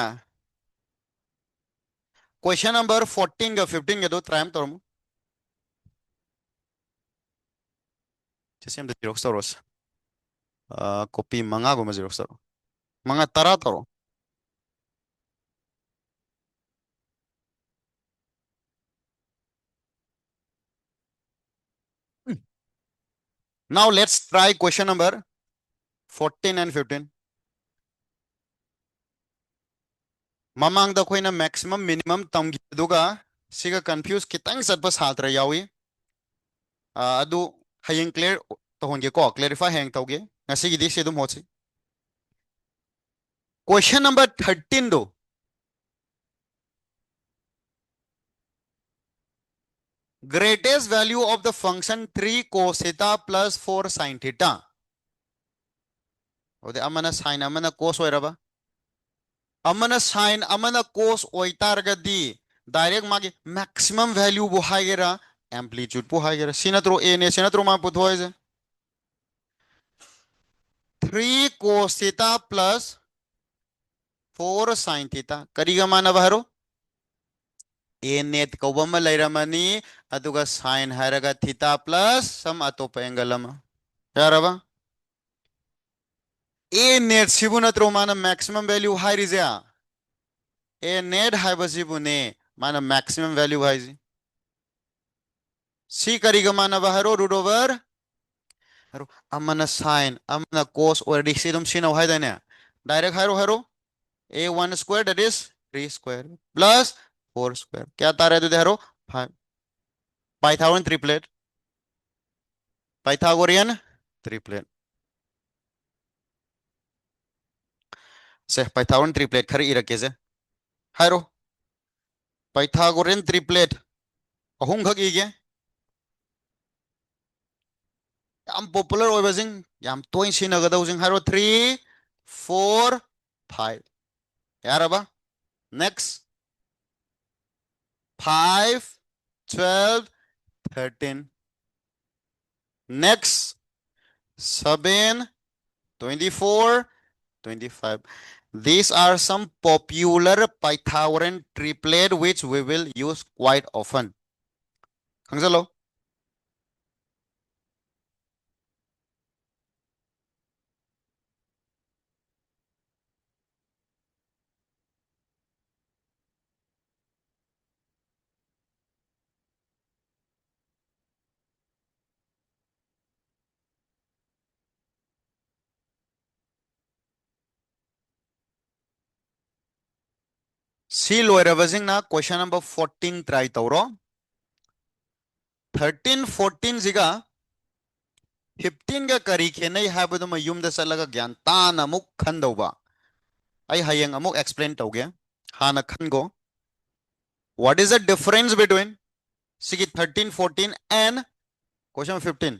ꯀ꯭ꯋꯦꯁꯟ ꯅꯝꯕꯔ 14ꯒ 15ꯒꯗꯣ ꯇ꯭ꯔꯥꯏ ꯑꯃ ꯇꯧꯔꯝꯃꯨ ꯁꯦꯝꯗ ꯖꯦꯔꯣꯛꯁ ꯇꯧꯔꯣꯁꯦ ꯀꯣꯄꯤ ꯃꯉꯥꯒꯨꯝꯕ ꯖꯦꯔꯣꯛꯁ ꯇꯧꯔꯣ ꯃꯉꯥ ꯇꯔꯥ ꯇꯧꯔꯣ Now let's try question number 14 and 15. ꯃꯃꯥꯡꯗ ꯑꯩꯈꯣꯏꯅ maximum minimum ꯇꯝꯈꯤꯕꯗꯨꯒ ꯁꯤꯒ confuse ꯈꯤꯇꯪ ꯆꯠꯄ ꯁꯥꯇ꯭ꯔ ꯌꯥꯎꯏ ꯑꯗꯨ ꯍꯌꯦꯡ clear ꯇꯧꯍꯟꯒꯦꯀꯣ clarify ꯍꯌꯦꯡ ꯇꯧꯒꯦ ꯉꯁꯤꯒꯤꯗꯤ ꯁꯤ ꯑꯗꯨꯝ ꯍꯣꯠꯁꯤ question number 13 ꯗꯣ greatest value of the function 3 cos theta plus 4 sin theta ꯑꯗꯨꯗꯤ ꯑꯃꯅ sin ꯑꯃꯅ cos ꯑꯣꯏꯔꯕ अमन साइन अमन कोस ओइतारगदी डायरेक्ट मागे मैक्सिमम वैल्यू बो हाइगेरा एम्पलीट्यूड बो हाइगेरा सिनत्रो ए ने सिनत्रो मा पुथोइजे 3 cos theta plus 4 sin theta करिगा माना बहरो ए नेट कोबम लैरमनी अदुगा sin हायरगा थीटा प्लस सम अतोप एंगल अमा यारबा ए नेट सिबु नत्रो माना मैक्सिमम वैल्यू हाइरिजे ए नेट हाइबसिबुने माना मैक्सिमम वैल्यू हाइजी सी करिगा माना बहरो रूट ओवर अमन साइन अमन कोस और डिक्सी तुम सीनो है देने डायरेक्ट हायरो हायरो a1 square that is 3 square plus 4 square क्या तार है तो हायरो 5 पाइथागोरन ट्रिपलेट पाइथागोरियन ट्रिपलेट से पाइथागोरन ट्रिपलेट खरी इरके से हायरो पाइथागोरियन ट्रिपलेट अहुम खक इगे याम पॉपुलर ओइबजिंग याम तोइन सिनगदौजिंग हायरो 3 4 5 यारबा next 5 12 13 next 7 24 25 these are some popular Pythagorean triplet which we will use quite often खंगजलो सी लोइरबजिंग ना क्वेश्चन नंबर 14 ट्राई तौरो 13 14 जिगा 15 का करी खेनै हाबदुमा युमदा चलगा ज्ञान ताना मुक खंदौबा आई हयंग अमुक एक्सप्लेन तौगे हाना खनगो what is the difference between सिगी 13 14 and question 15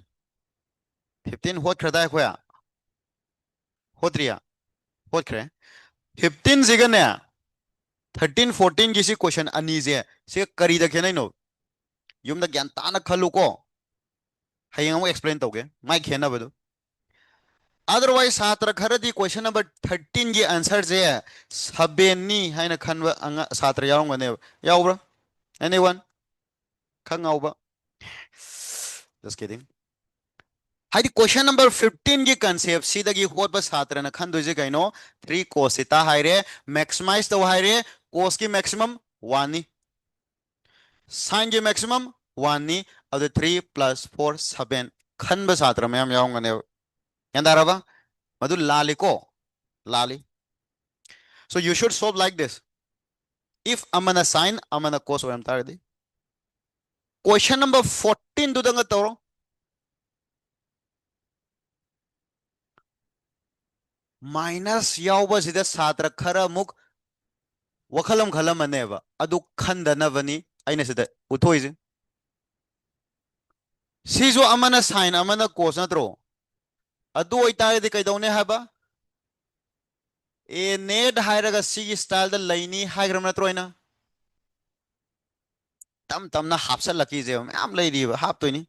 15 होत खरदा खोया होत्रिया होत खरे 15 जिगने 13 14 की सी क्वेश्चन अनी जे से करी द खेनै नो युमदा ज्ञान ताना खलु को हयंग अमुक एक्सप्लेन तौगे माइ खेना बदु अदरवाइज छात्र खरदी क्वेश्चन नंबर 13 की आंसर जे 7 नी हाइना खनवा छात्र यावंगने यावब्रा एनीवन खंगावबा just kidding हाइदी क्वेश्चन नंबर 15 की कंसेप्ट सीदगी होत छात्र न खंदुजे कइनो 3 cos थीटा हाइरे मैक्सिमाइज तो हाइरे cos की मैक्सिमम 1 नी sin की मैक्सिमम 1 नी अब 3 plus 4 7 खनब छात्र मैम यावंगने यंदारबा मधु लालिको लाली so you should solve like this if amana sin amana cos oyam tardi question number 14 dudanga toro minus यावबसिदा छात्र खरा मुक वखलम खलम अनेबा अदु खंदनबनी अइना सिदा उथोइजे सिजो अमना साइन अमना कोस नत्रो अदु ओइतारेदि कैदौने हाबा ए नेट हायरगा सिगी स्टाइल द लाइनी हाइग्रम नत्रोइना तम तमना हापसल लकी जे मैम लेरिबा हापतोइनी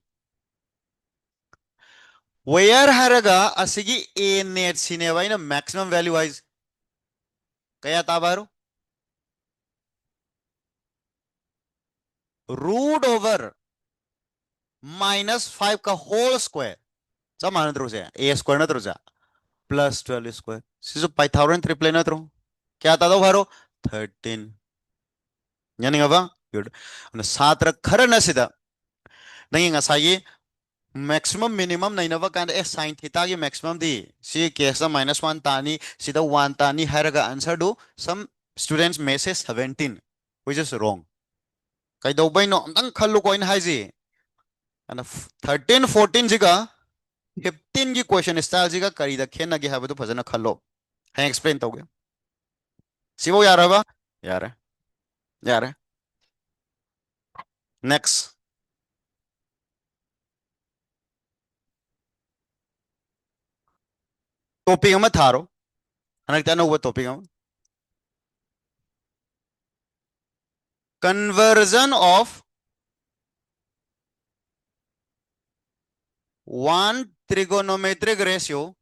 वेयर हायरगा असिगी ए नेट सिनेबा इन मैक्सिमम वैल्यू वाइज कया ताबारो रूट ओवर -5 का होल स्क्वायर सब मान नत्रो से ए स्क्वायर नत्रो जा +12 स्क्वायर सिजो पाइथागोरन ट्रिपल नत्रो क्या तादो भारो 13 यानिंगबा गुड सात्र खरन सिदा नंगी ngसाई मैक्सिमम मिनिमम नैनबा कांद ए sin थीटा की मैक्सिमम दी सी केस -1 तानी सिदा 1 तानी हरगा आंसर दो सम स्टूडेंट्स में से 17 which is wrong कइदौबैनो अंतंग खल्लु कोइन हाइजी अन 13 14 जिगा 15 की क्वेश्चन स्टाइल जिगा करीदा खेनगे हाबदु फजना खल्लो है एक्सप्लेन तौगे सिबो यारबा यार यार नेक्स्ट टॉपिक अमा थारो हनकता अनौबा टॉपिक अमा conversion of one trigonometric ratio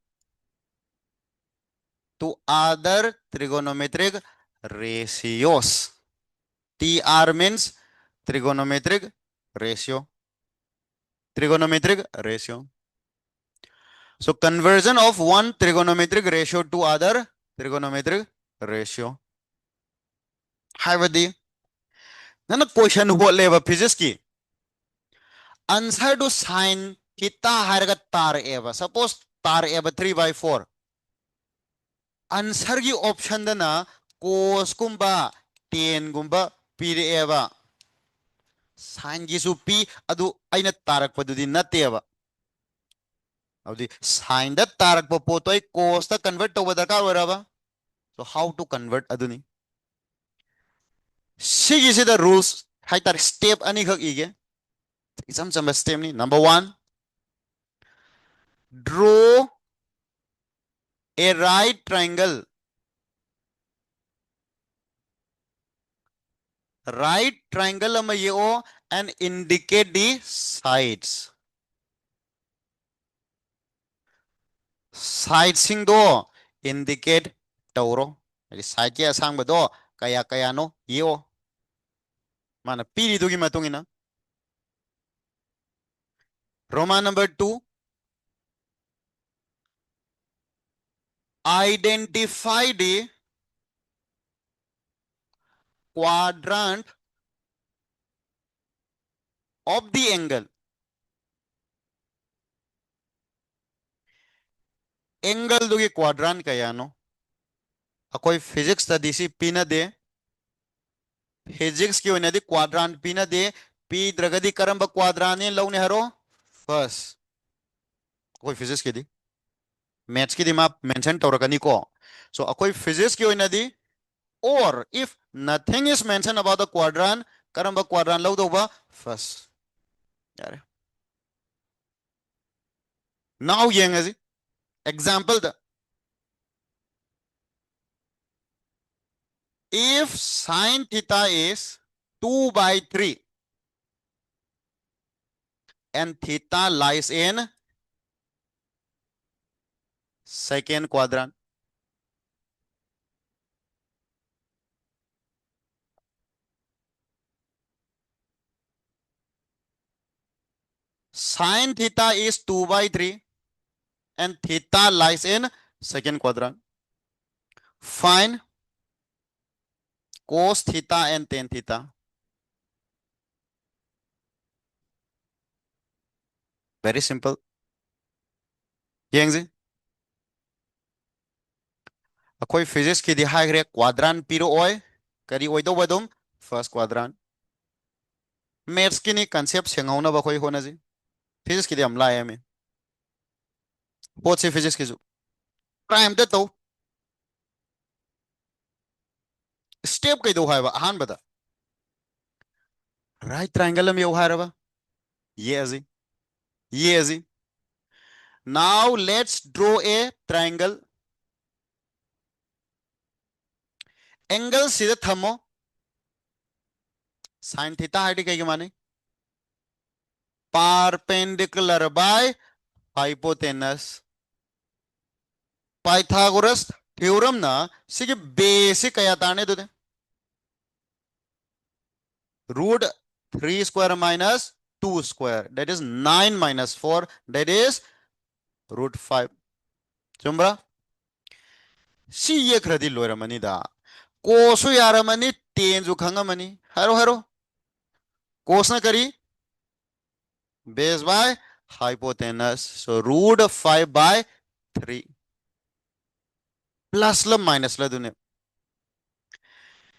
to other trigonometric ratios. TR means trigonometric ratio. Trigonometric ratio. So conversion of one trigonometric ratio to other trigonometric ratio. हाइबदी नन क्वेश्चन होलेबा फिजिक्स की आंसर टू sin थीटा हारगा तार एबा suppose तार एबा 3/4 answer की ऑप्शन दना कोस कुंबा टेन गुंबा पीरेबा साइन की सुपी अदु अइना तारक पदुदी नतेबा अदि साइन द तारक पोतो आई कोस ता कन्वर्ट तो दरकार ओरबा सो हाउ टू कन्वर्ट अदुनी सिगी से द रूल्स हाइ तार स्टेप अनि खक इगे इचम चम स्टेप नि number 1 draw a right triangle ama yeo and indicate the sides sing do indicate tauro side ke asang ba do kaya kaya no yeo mana piri dugi matungina Roman number 2 identify the quadrant of the angle dugi quadrant kaya no akoi physics study si pina de physics की ओइनादी quadrant पीना दे P द्रगदी करंब quadrant ने लौने हरो first कोई physics की दी maths की दी माप mention तौरकनी को सो अकोई फिजिक्स की ओइनादी or if nothing is mentioned about the quadrant करंब क्वाड्रांट लौदोबा फर्स्ट यार नाउ येंगजी एग्जांपल द if sin theta is 2/3 and theta lies in second quadrant sin theta is 2/3 and theta lies in second quadrant find cos theta and tan theta very simple येंगजी अखोई physics की दिहाइग्रे quadrant पीरो ओय करी ओइदो बदुम फर्स्ट क्वाड्रांट मैथ्स की नि कांसेप्ट सेंगाउना बखोई होना जी फिजिक्स की दि हम लाए में पोत से फिजिक्स की जो प्राइम दे तो स्टेप कई दो हाइबा हान बता राइट ट्रायंगल में यो हाइरबा ये अजी ये जी. Now let's draw a triangle. Angle सीधे थमो. Sin theta है क्या माने? Perpendicular by hypotenuse. Pythagoras theorem ना सिके basic कया ताने तो दे. Root 3 square minus 2 square. That is 9 minus 4. That is root 5. चुम्बरा सी ये खरदी लोरमनी दा. कोसु यारमनी तेन जो खंगमनी. हरो हरो. कोस ना करी base by hypotenuse. So root 5 by 3. Plus la minus la dune.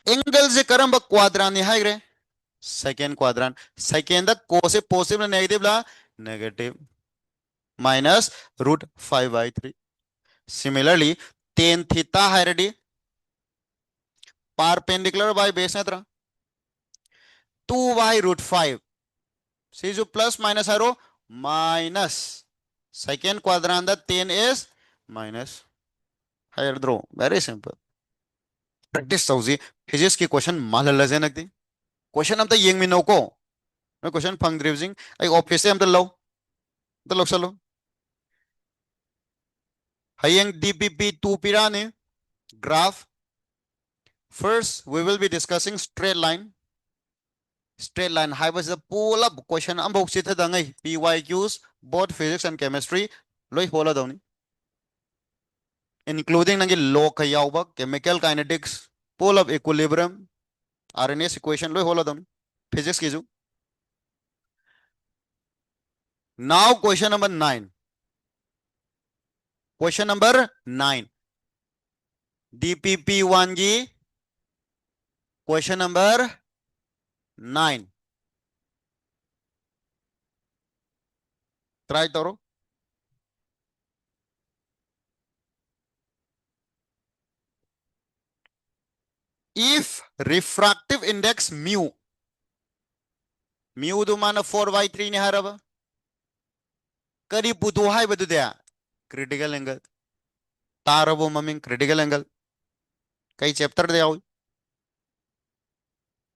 Angle से करम बक quadrant ni hai gre. Second quadrant. Second the cos से positive la negative la negative. Minus root 5 by 3. Similarly, tan theta hai ready. Perpendicular by base na 2 by root 5. See जो plus minus है रो minus. Second quadrant the tan is minus. Higher draw. Very simple. Practice sauzi. Physics की question मालल लजे नकदी. Question हम तो young मिनो को. मैं question फंग ड्रिवजिंग. आई office से हम तो लो चलो. Hayang DPP 2 पिराने. Graph. First, we will be discussing straight line. Straight line high was the pull up question am bok sita dangai PYQs both physics and chemistry loi hola dawni including nangi law ka yawba chemical kinetics pull up equilibrium RNS equation loi hola dawni physics ki ju. Now question number 9. Question number 9 DPP1 की question number 9 try करो. If refractive index mu do mana 4 by 3 ni haraba kari putu hai badu dia critical angle तारबो ममिंग critical angle कई chapter दे आओ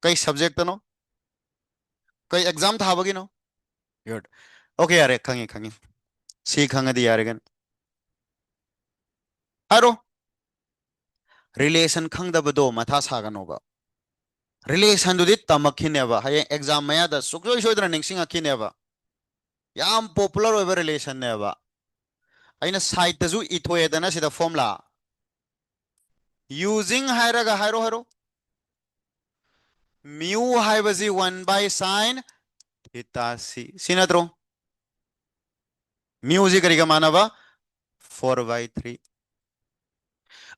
कई subject no कई exam था बगी नो गुड ओके यार खंगी खंगी सी खंग दी यार गन अरो रिलेशन खंग दबदो मथा सागनोबा रिलेशन दुदि तमखिनेबा हाय एग्जाम मया द सुक्रोय सोइद्र निंगसिंग अखिनेबा याम पॉपुलर ओवर रिलेशन नेबा अइना साइट तजु इथोएदना सिदा फॉर्मुला यूजिंग हायरगा हायरो हायरो म्यू हाइबजी 1 by sin थीटा सी सिनत्रो म्यू जी करिगा मानबा 4 by 3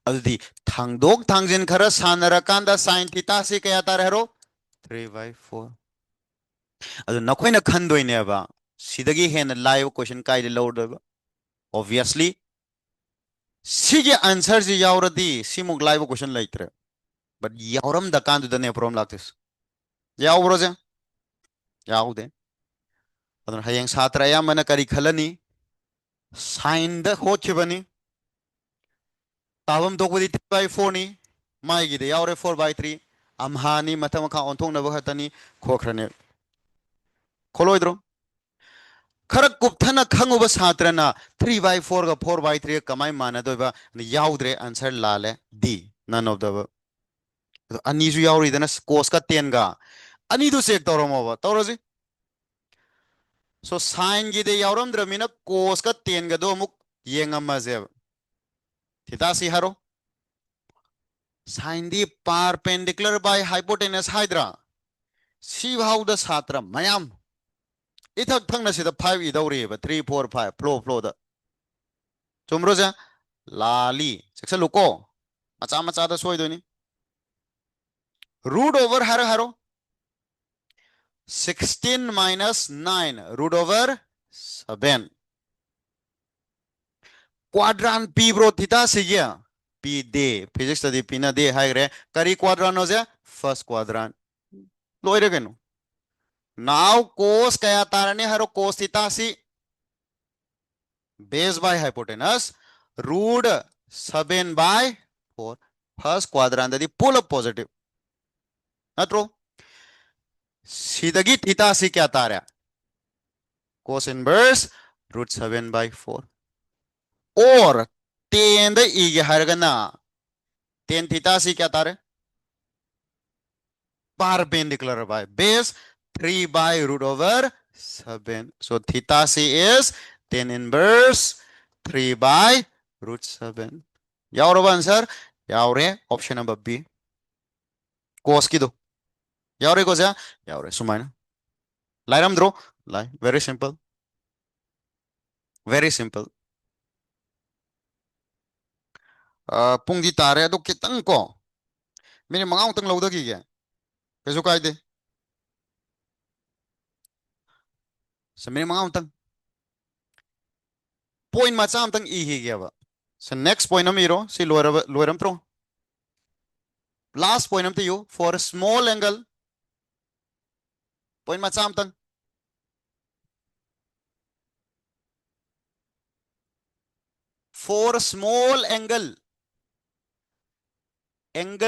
अदुदी थांगदोक थांगजिन खरा सानरकांदा sin थीटा सी कया तारहरो 3 by 4 अदु नखोइना खंदोइनेबा सिदगी हेन लाइव क्वेश्चन काइदे लौदबा ऑब्वियसली सिगे आंसर जी यावरदी सिमुक लाइव क्वेश्चन लाइत्रे बट यावरम दकान दुदने प्रॉब्लम लागतिस यावरोजे यावदे अदु हयेंग सात्र यामना करी खलनी साइन द होखिबनी तावम दोगदी 3 by 4 नी माइगी दे यावरे 4 by 3 अमहानी मथम खा ओंथोंनबो खतनी खोखरने खोलोइद्रो खर कुप्थना खंगुब सात्रना 3 by 4 का 4 by 3 कमाई मानदोबा यावद्रे आंसर लाले डी नन ऑफ द अनीजु यावरिदना कोस का 10 का अनीदु चेक तौरमोबा तौरजी सो साइन गी दे यावरमद्रमिना कोस का 10 का दो अमुक येंगमजे थीटा सी हरो साइन दी परपेंडिकुलर बाय हाइपोटेनस हाइड्रा सी भाव द सात्र मयाम इथक थंगना सिदा 5 इदौरेबा 3 4 5 फ्लो द चुमरोजा लाली सेक्शन लुको मचा मचा द सोइदोनी रूट ओवर हरो हरो 16 minus 9 root over 7 quadrant p bro theta sigia p de physics study p na de hai re kari quadrant ho ja first quadrant loire genu now cos kaya tarane haro cos theta si base by hypotenuse root 7 by 4 first quadrant dadi pull up positive natro sidagi theta si kya tarya cos inverse root 7 by 4 or 10 da ige hargana 10 theta si kya tarya perpendicular by base 3 by root over 7 so theta c is 10 inverse 3 by root 7 yauro answer yaure option number b cos kido yaure ko ja yaure sumaina lairam draw lai very simple pung di tare ado kitang ko mini mangaw tang lawda ki ge keso kaide sa mini mangaw tang point ma cham tang i hi ge ba so next point am iro si loiram tro last point am to you for a small angle point ma cham tang for a small angle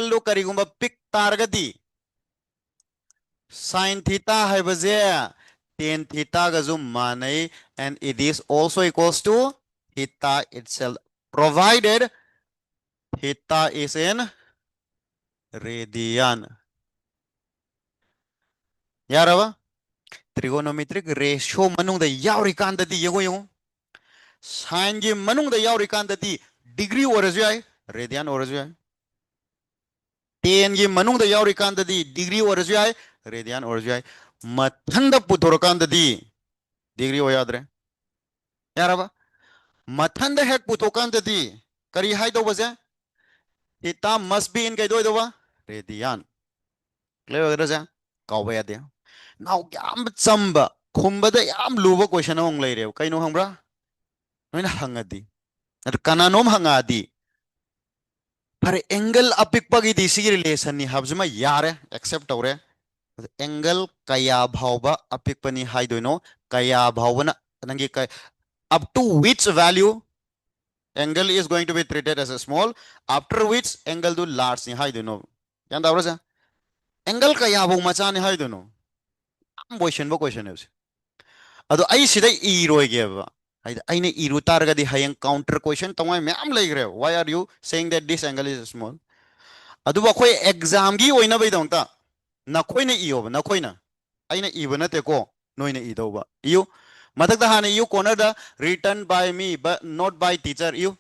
lo karigumba pick targadi sin theta haibaze tan theta ga zum manai and it is also equals to theta itself provided theta is in radian yaraba trigonometric ratio manung da yauri kan da di yego yego sin gi manung da yauri kan da di degree orasu ai radian orasu ai tan gi manung da yauri kan da di degree orasu ai radian orasu ai mathanda puthor kan da di degree o yadre yaraba mathanda hek puthor kan da di kari hai do baze theta must be in kai do ba radian clear ho gaya kaw ba yade now yam chamba khumba da yam luba question ong lai re kai no hambra noina hangadi ad kananom hangadi पर angle अपिकपगी दिसी relation नि हाबजुमा यारे accept तौरे angle कया भावबा अपिकपनी हाइदोइनो कया भावना नंगी क up to which value angle is going to be treated as a small after which angle do large ni haidino yan da rosa angle kaya भाव मचा नि हाइदोनो am question है ado ai sida i roi ge ba ai ne iru targa di hayang counter question tawai me am lai gre why are you saying that this angle is small adu ba khoi exam gi oina bai dong ta na khoi na iyo na khoi na ai na iba na te ko noi na i do ba iyo matak da hane you corner the written by me but not by teacher you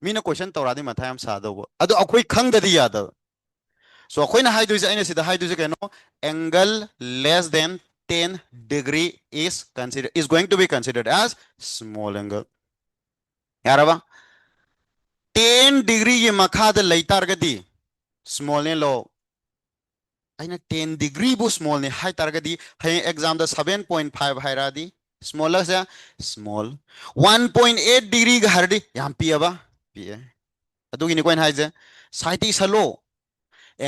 mina question tawra di matha am sa do adu akhoi khang da di ya da so akhoi na hai du is aina sida hai du is keno angle less than 10 degree is going to be considered as small angle yaraba 10 degree ye makha da laitar gadi small ne lo aina 10 degree bu small ne hai targadi hai exam da 7.5 hai radi smaller sa small 1.8 degree ga hardi yam pi aba pi adu gi ni coin hai je saiti salo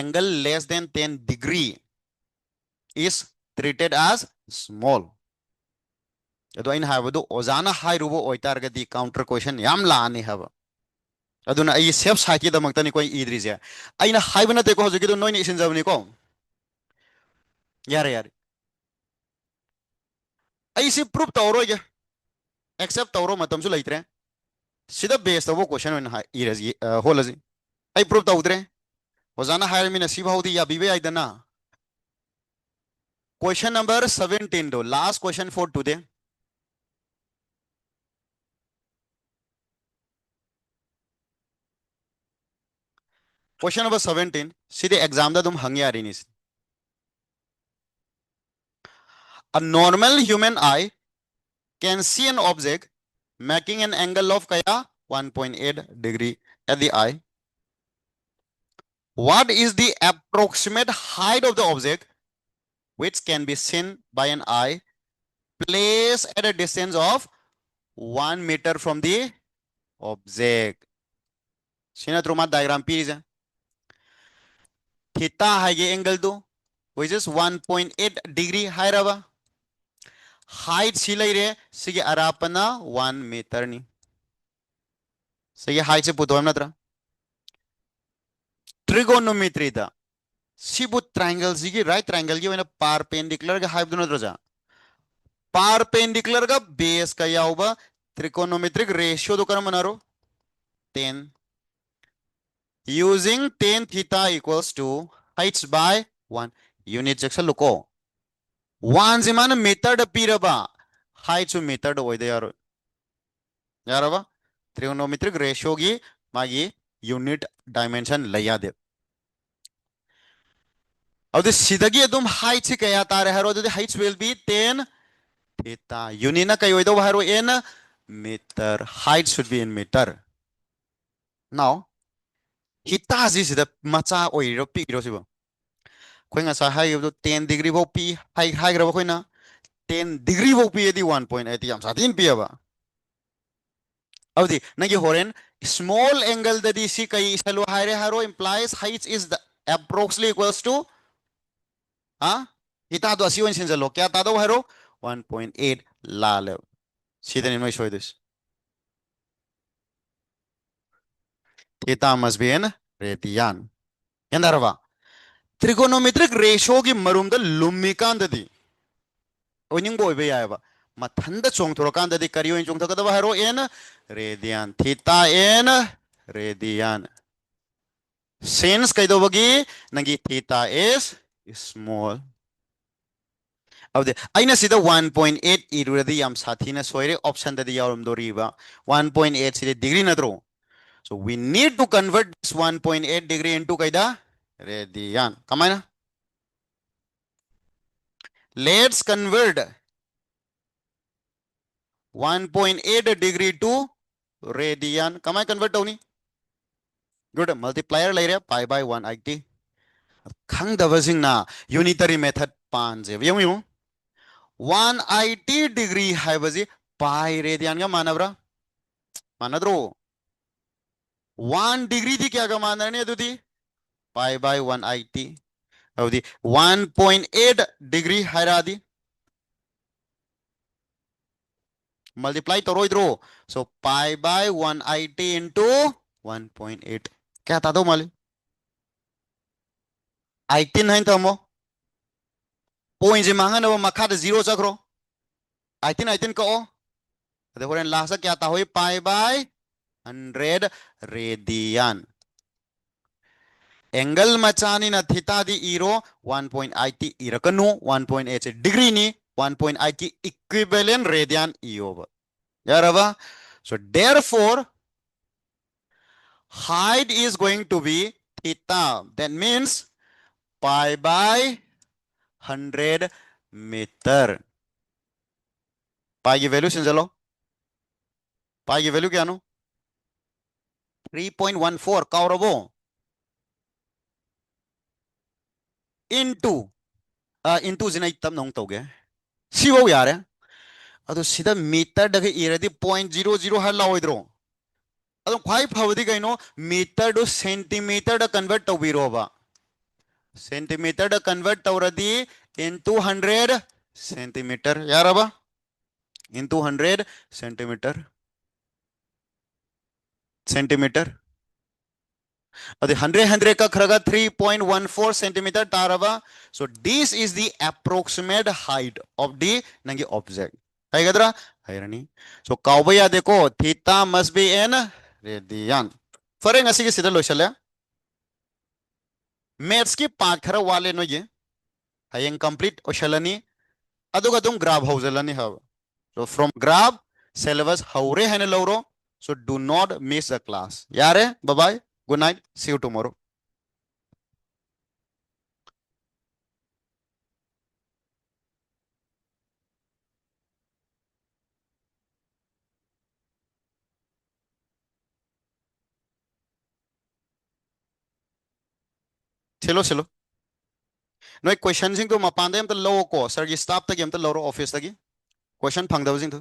angle less than 10 degree is treated as small adu aina habadu ozana hai rubo oitargadi counter question yam la ani haba aduna ai sep saki da makta ni koi idrise aina haibana te ko hojuki do noini isin jabni ko yare ai si proof tawro ge accept tawro matam su laitre sida base tawbo question on ha irazi holazi ai proof tawdre hozana hire mina si bhaudi ya bibe aidana question number 17 do last question for today question number 17 सीधे exam da dum hangi ari nis a normal human eye can see an object making an angle of kaya 1.8 degree at the eye what is the approximate height of the object which can be seen by an eye placed at a distance of 1 meter from the object sina truma diagram piece theta hai angle do which is 1.8 degree hai raba height सी लेरे सिगे अरापना 1 metre नी सिगे height से पुतो नत्र trigonometry दा सिबु triangle सिगे right triangle की vena perpendicular का height नत्र जा perpendicular का बेस का याउबा त्रिकोणोमेट्रिक रेशियो तो कर मनारो 10 using tan theta equals to heights by 1 unit section लुको 1 से मान मीटर द पीरबा height to मीटर द ओइदे यारो यारबा त्रिकोणोमेट्रिक रेशियो की मागी यूनिट डायमेंशन लया दे अब सिदगी अदुम height से कया तारे हरो the heights will be tan theta unit ना कय ओइदो हरो in meter height should be in meter now hita si sida macha oiro pi ro sibo khoi nga sa hai do 10 degree bo pi hai hai gra khoi na 10 degree bo pi edi 1.8 yam sa tin pi aba awdi nagi horen small angle da di si kai salo haire haro implies height is the approximately equals to ha hita do asi wen sin jalo kya ta do haro 1.8 la le sida ni noi shoy this theta must be in radian yandarwa trigonometric ratio की मरुम the लुमिकान ददी owning बोय बे आयबा मथंद चोंगथोरकान ददी करियो इन चोंगथकदबा हरो n radian theta n radian since कैदोबगी नंगी theta is small अब दे आइना सिदा 1.8 इरुरदी याम साथीना सोयरे ऑप्शन ददी यावरम दोरीबा 1.8 सिदे डिग्री नद्रो so we need to convert this 1.8 degree into kaida radian kamaina let's convert 1.8 degree to radian कमाय convert होनी good multiplier ले रहे pi by 180 खंगदबसिंग ना unitary method पांजे यम यम 180 degree है बजी pi radian का मानवरा मानद्रो 1 degree थी क्या का मानना नहीं दुदी pi by 180 अब दी 1.8 degree है रादी multiply तो रोई draw so pi by 180 into 1.8 क्या था दो माली 18 है तो मो point जे मांगा ना वो मखा तो 0 चक्रो 18 18 को अदे होरेन लासा क्या था होई pi by 100 रेडियन एंगल मचानी ना थीटा दी इरो 1.8 इरकनु 1.8 से डिग्री नी 1.8 की इक्विवेलेंट रेडियन इयोब यारबा so therefore height is going to be theta that means pi by 100 meter pi की वैल्यू समझ लो pi की वैल्यू क्या नो 3.14 काउरबो into into जिना तब नोंग तोगे सिवो यार अदो सिदा मीटर दगे इरदी 0.00 हर लाओइद्रो अदो ख्वाई फवदी कइनो मीटर दो सेंटीमीटर द कन्वर्ट तौबिरोबा सेंटीमीटर द कन्वर्ट तौरदी into 100 सेंटीमीटर यारबा into 100 सेंटीमीटर सेंटीमीटर अदे 100 का खरगा 3.14 सेंटीमीटर तारबा so this is the approximate height of the नंगी ऑब्जेक्ट है गदरा हैरनी so काउबया देखो theta must be in radian फरे ngasi की सिदा लोशले मैथ्स की पार्ट खरा वाले नो ये हयंग कंप्लीट ओशलनी अदुगा तुम ग्राफ हौजलनी हव so from graph syllabus हौरे है ने लौरो so do not miss the class यारे bye bye good night see you tomorrow चलो चलो नो क्वेश्चन सिंग तो मपांदे हम तो लो को सर की स्टाफ तक हम तो लो ऑफिस तक क्वेश्चन फंगदव सिंग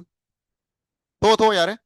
तो यारे